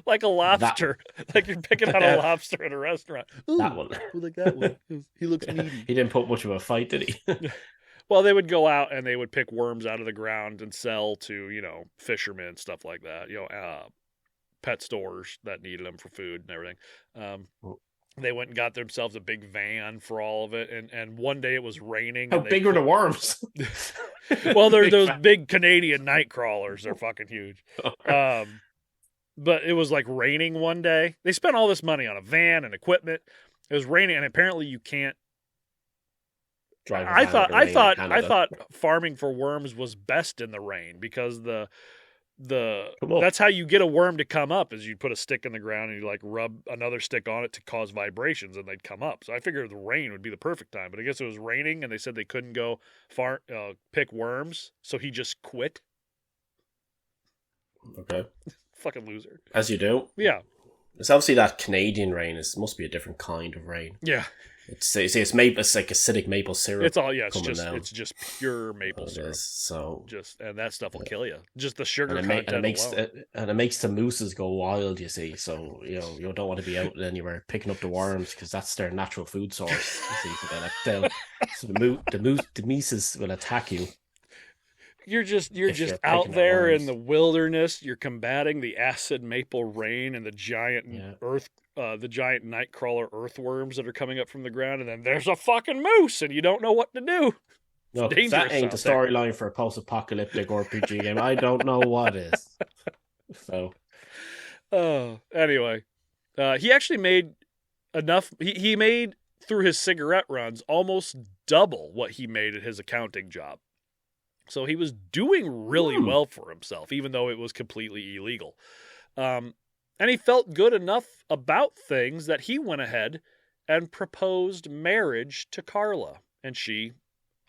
Like a lobster. Like you're picking out a lobster at a restaurant. Ooh, that one. Like that one. He looks meaty. He didn't put much of a fight, did he? Well, they would go out and they would pick worms out of the ground and sell to, fishermen, stuff like that. Pet stores that needed them for food and everything. They went and got themselves a big van for all of it. And one day it was raining. How big were the worms? Well, they're those big Canadian night crawlers. They're fucking huge. But it was like raining one day. They spent all this money on a van and equipment. It was raining, and apparently you can't drive. I thought farming for worms was best in the rain because that's how you get a worm to come up is you put a stick in the ground and you like rub another stick on it to cause vibrations and they'd come up. So I figured the rain would be the perfect time, but I guess it was raining and they said they couldn't go pick worms, so he just quit. Okay. Fucking loser. As you do. Yeah. It's obviously that Canadian rain must be a different kind of rain. Yeah. It's maple. It's like acidic maple syrup. It's just pure maple syrup. So and that stuff will kill you. Just the sugar content and it makes the mooses go wild. You see, so you don't want to be out anywhere picking up the worms because that's their natural food source. You see, so the mooses will attack you. You're just out there in the wilderness. You're combating the acid maple rain and the giant the giant nightcrawler earthworms that are coming up from the ground, and then there's a fucking moose, and you don't know what to do. No, that ain't the storyline for a post-apocalyptic RPG game. I don't know what is. So, anyway, he actually made enough. He made through his cigarette runs almost double what he made at his accounting job. So he was doing really well for himself, even though it was completely illegal. And he felt good enough about things that he went ahead and proposed marriage to Karla. And she,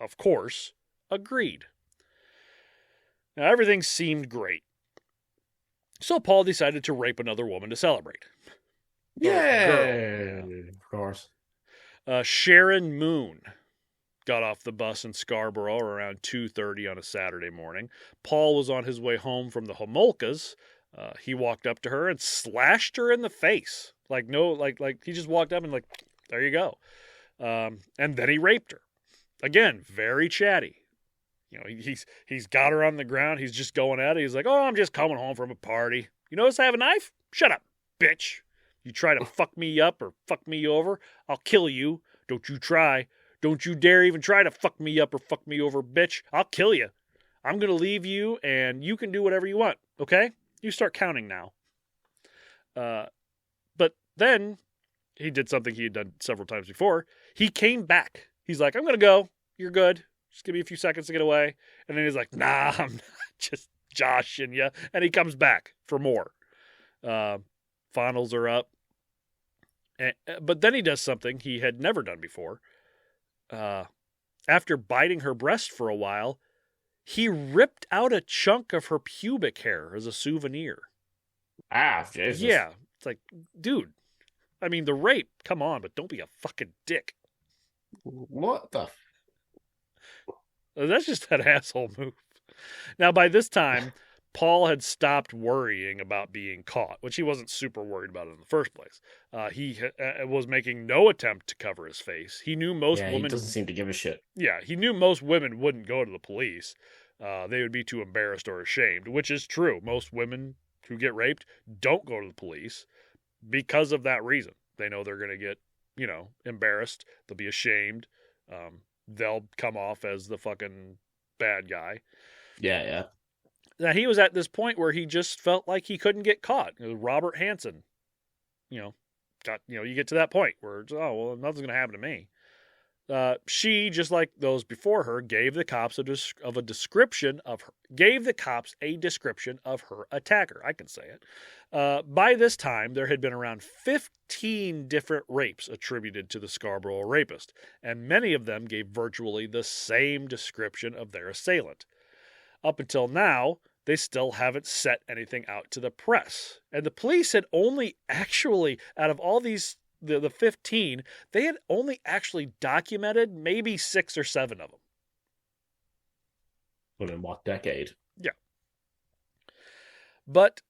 of course, agreed. Now, everything seemed great. So Paul decided to rape another woman to celebrate. Yeah, of course. Sharon Moon got off the bus in Scarborough around 2:30 on a Saturday morning. Paul was on his way home from the Homolkas. He walked up to her and slashed her in the face. Like he just walked up and like, there you go. And then he raped her. Again, very chatty. You know, he's got her on the ground. He's just going at it. He's like, oh, I'm just coming home from a party. You notice I have a knife? Shut up, bitch. You try to fuck me up or fuck me over, I'll kill you. Don't you try. Don't you dare even try to fuck me up or fuck me over, bitch. I'll kill you. I'm going to leave you, and you can do whatever you want, okay? You start counting now. But then he did something he had done several times before. He came back. He's like, I'm going to go. You're good. Just give me a few seconds to get away. And then he's like, nah, I'm not just joshing you. And he comes back for more. Funnels are up. But then he does something he had never done before. After biting her breast for a while, he ripped out a chunk of her pubic hair as a souvenir. Ah, Jesus. Yeah. It's like, dude, I mean, the rape, come on, but don't be a fucking dick. What the? That's just that asshole move. Now, by this time, Paul had stopped worrying about being caught, which he wasn't super worried about in the first place. He was making no attempt to cover his face. He knew most women... he doesn't seem to give a shit. Yeah, he knew most women wouldn't go to the police. They would be too embarrassed or ashamed, which is true. Most women who get raped don't go to the police because of that reason. They know they're going to get, embarrassed. They'll be ashamed. They'll come off as the fucking bad guy. Yeah. Now, he was at this point where he just felt like he couldn't get caught. Robert Hansen, you get to that point where, nothing's going to happen to me. She, just like those before her, gave the cops a description of her attacker. I can say it. By this time, there had been around 15 different rapes attributed to the Scarborough rapist, and many of them gave virtually the same description of their assailant. Up until now, they still haven't set anything out to the press. And the police had only actually, out of all these, the 15, they had only actually documented maybe 6 or 7 of them. But in what decade? Yeah. But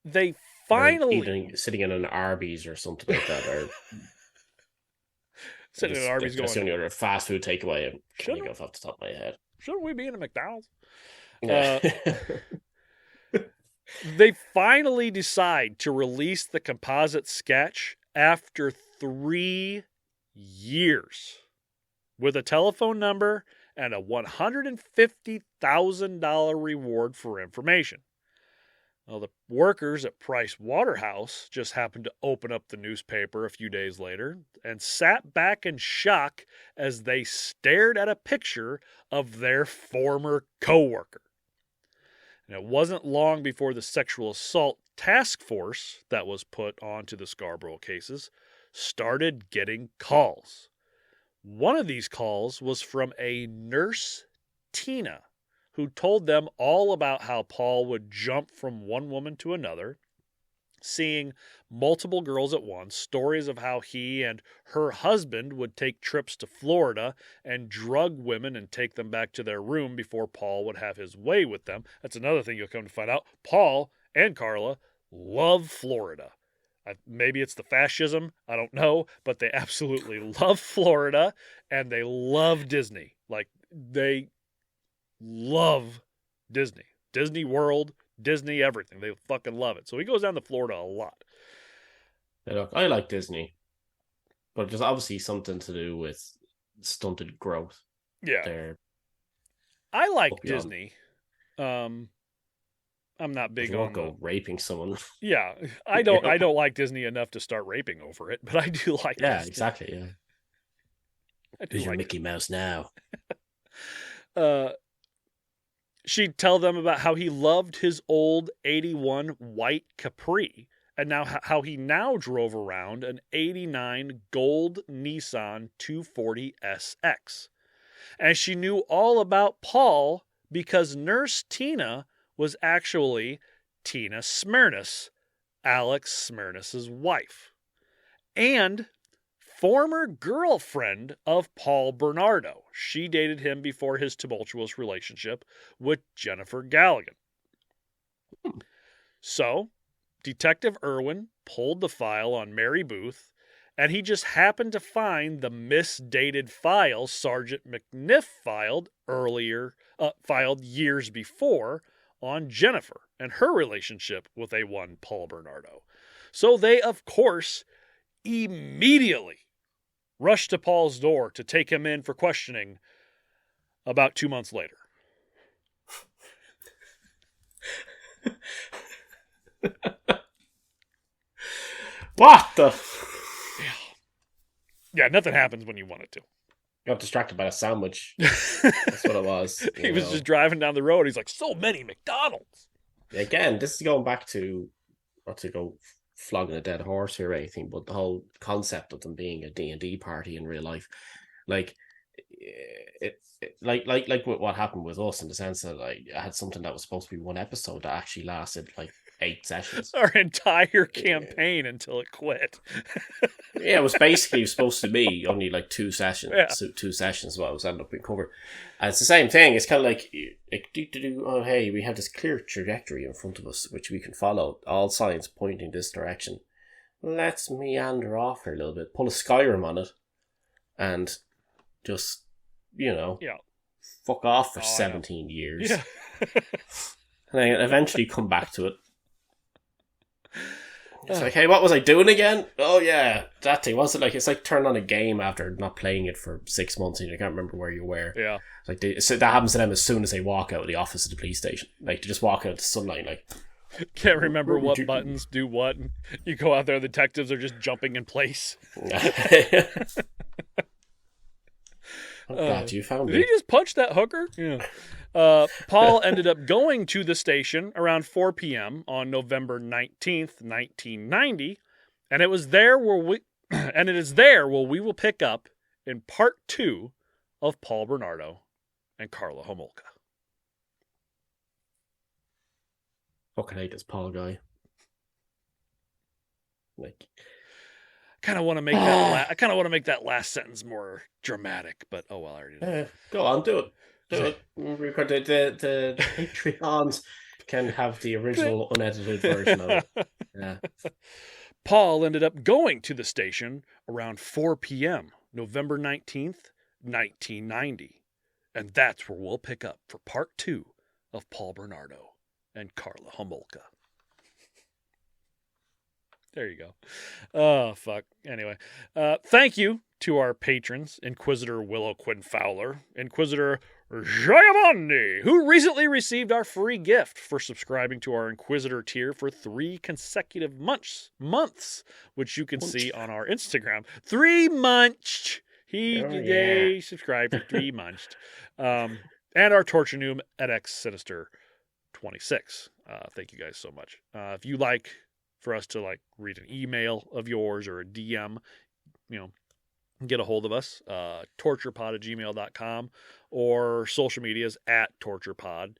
they finally... sitting in an Arby's or something like that. Or sitting in an Arby's going... That's the only other fast food takeaway I'm coming off the top of my head. Shouldn't we be in a McDonald's? They finally decide to release the composite sketch after 3 years with a telephone number and a $150,000 reward for information. Well, the workers at Price Waterhouse just happened to open up the newspaper a few days later and sat back in shock as they stared at a picture of their former coworker. And it wasn't long before the sexual assault task force that was put onto the Scarborough cases started getting calls. One of these calls was from a nurse, Tina, who told them all about how Paul would jump from one woman to another, seeing multiple girls at once, stories of how he and her husband would take trips to Florida and drug women and take them back to their room before Paul would have his way with them. That's another thing you'll come to find out. Paul and Karla love Florida. Maybe it's the fascism, I don't know, but they absolutely love Florida and they love Disney. Like, they love Disney. Disney World, Disney everything. They fucking love it. So he goes down to Florida a lot. Hey, look, I like Disney, but there's obviously something to do with stunted growth. Yeah. I like Disney. I'm not big on go raping someone. Yeah, I don't like Disney enough to start raping over it, but I do like Yeah, Disney. Exactly, yeah. Who's your Mickey Mouse now? She'd tell them about how he loved his old 81 white Capri, and now how he now drove around an 89 gold Nissan 240 SX. And she knew all about Paul because Nurse Tina was actually Tina Smyrnas, Alex Smyrnas' wife, and former girlfriend of Paul Bernardo. She dated him before his tumultuous relationship with Jennifer Galligan. So, Detective Irwin pulled the file on Mary Booth, and he just happened to find the misdated file Sergeant McNiff filed years before on Jennifer and her relationship with a one Paul Bernardo. So they, of course, immediately rushed to Paul's door to take him in for questioning about 2 months later. What the? Yeah, nothing happens when you want it to. Got distracted by a sandwich. That's what it was. He was just driving down the road. He's like, so many McDonald's. Again, this is going back to, not to go flogging a dead horse here or anything, but the whole concept of them being a D&D party in real life. Like, like what happened with us, in the sense that I had something that was supposed to be one episode that actually lasted like 8 sessions. Our entire campaign until it quit. Yeah, it was basically supposed to be only like 2 sessions. Yeah. So 2 sessions what was ended up being covered. And it's the same thing. It's kind of like oh hey, we have this clear trajectory in front of us which we can follow. All signs pointing this direction. Let's meander off here a little bit, pull a Skyrim on it, and just, fuck off for 17 years. Yeah. And then eventually come back to it. It's like, hey, what was I doing again? Oh yeah, that thing. Was it like, it's like turn on a game after not playing it for 6 months and you can't remember where you were. Yeah. It's like that happens to them as soon as they walk out of the office of the police station. Like, they just walk out into sunlight, like, can't remember what buttons do what. You go out there, the detectives are just jumping in place. I'm glad you found did me. Did he just punch that hooker? Yeah. Paul ended up going to the station around 4 p.m. on November 19th, 1990, and it is there where we will pick up in part 2 of Paul Bernardo and Karla Homolka. Fucking hate this Paul guy. Like, kind of want to make that. I kind of want to make that last sentence more dramatic, but oh well, I already did. Go on, do it. Do it. The Patreons can have the original unedited version of it. Yeah. Paul ended up going to the station around 4 p.m. November 19th, 1990, and that's where we'll pick up for part 2 of Paul Bernardo and Karla Homolka. There you go. Oh, fuck. Anyway, thank you to our patrons, Inquisitor Willow Quinn Fowler, Inquisitor Giovanni, who recently received our free gift for subscribing to our Inquisitor tier for 3 consecutive months, which you can see on our Instagram. 3 months. He subscribed for 3 months. And our Torture Noom at X Sinister 26. Thank you guys so much. If you like for us to read an email of yours or a DM, get a hold of us, torturepod@gmail.com, or social medias at torturepod.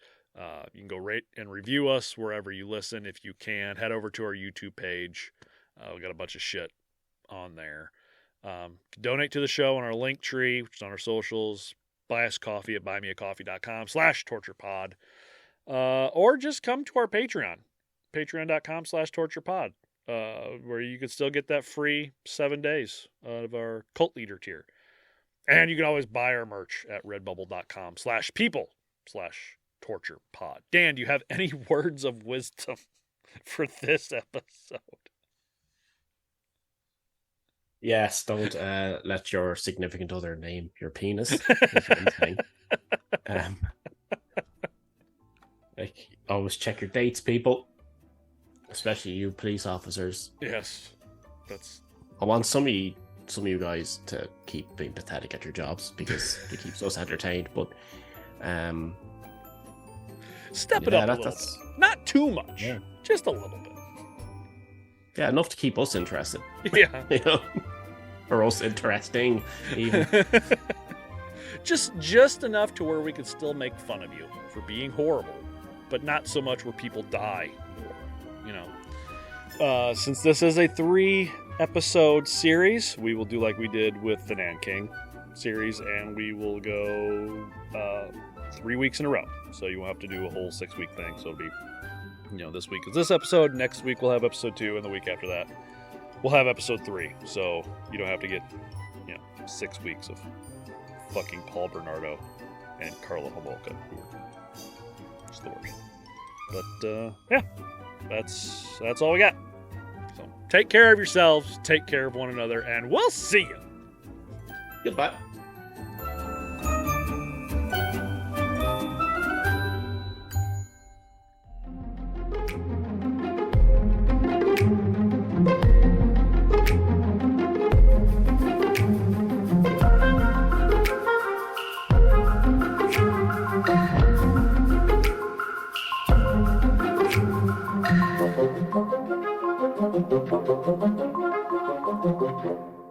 You can go rate and review us wherever you listen. If you can, head over to our YouTube page. We got a bunch of shit on there. Donate to the show on our link tree, which is on our socials. Buy us coffee at buymeacoffee.com/torturepod. Or just come to our Patreon, patreon.com/torturepod, where you can still get that free 7 days of our cult leader tier. And you can always buy our merch at redbubble.com/people/torturepod. Dan, do you have any words of wisdom for this episode? Yes, don't let your significant other name your penis. Always check your dates, people. Especially you police officers. Yes. I want some of you guys to keep being pathetic at your jobs because it keeps us entertained, but step it up a little bit. Not too much. Yeah. Just a little bit. Yeah, enough to keep us interested. Yeah. Or us interesting, even. just enough to where we can still make fun of you for being horrible, but not so much where people die. Since this is a 3-episode series, we will do like we did with the Nanking series, and we will go 3 weeks in a row. So you won't have to do a whole 6-week thing. So it'll be, this week is this episode, next week we'll have episode 2, and the week after that we'll have episode 3. So you don't have to get, 6 weeks of fucking Paul Bernardo and Karla Homolka, who are just the worst. But yeah, that's all we got. So take care of yourselves, take care of one another, and we'll see you. Goodbye. Thank you.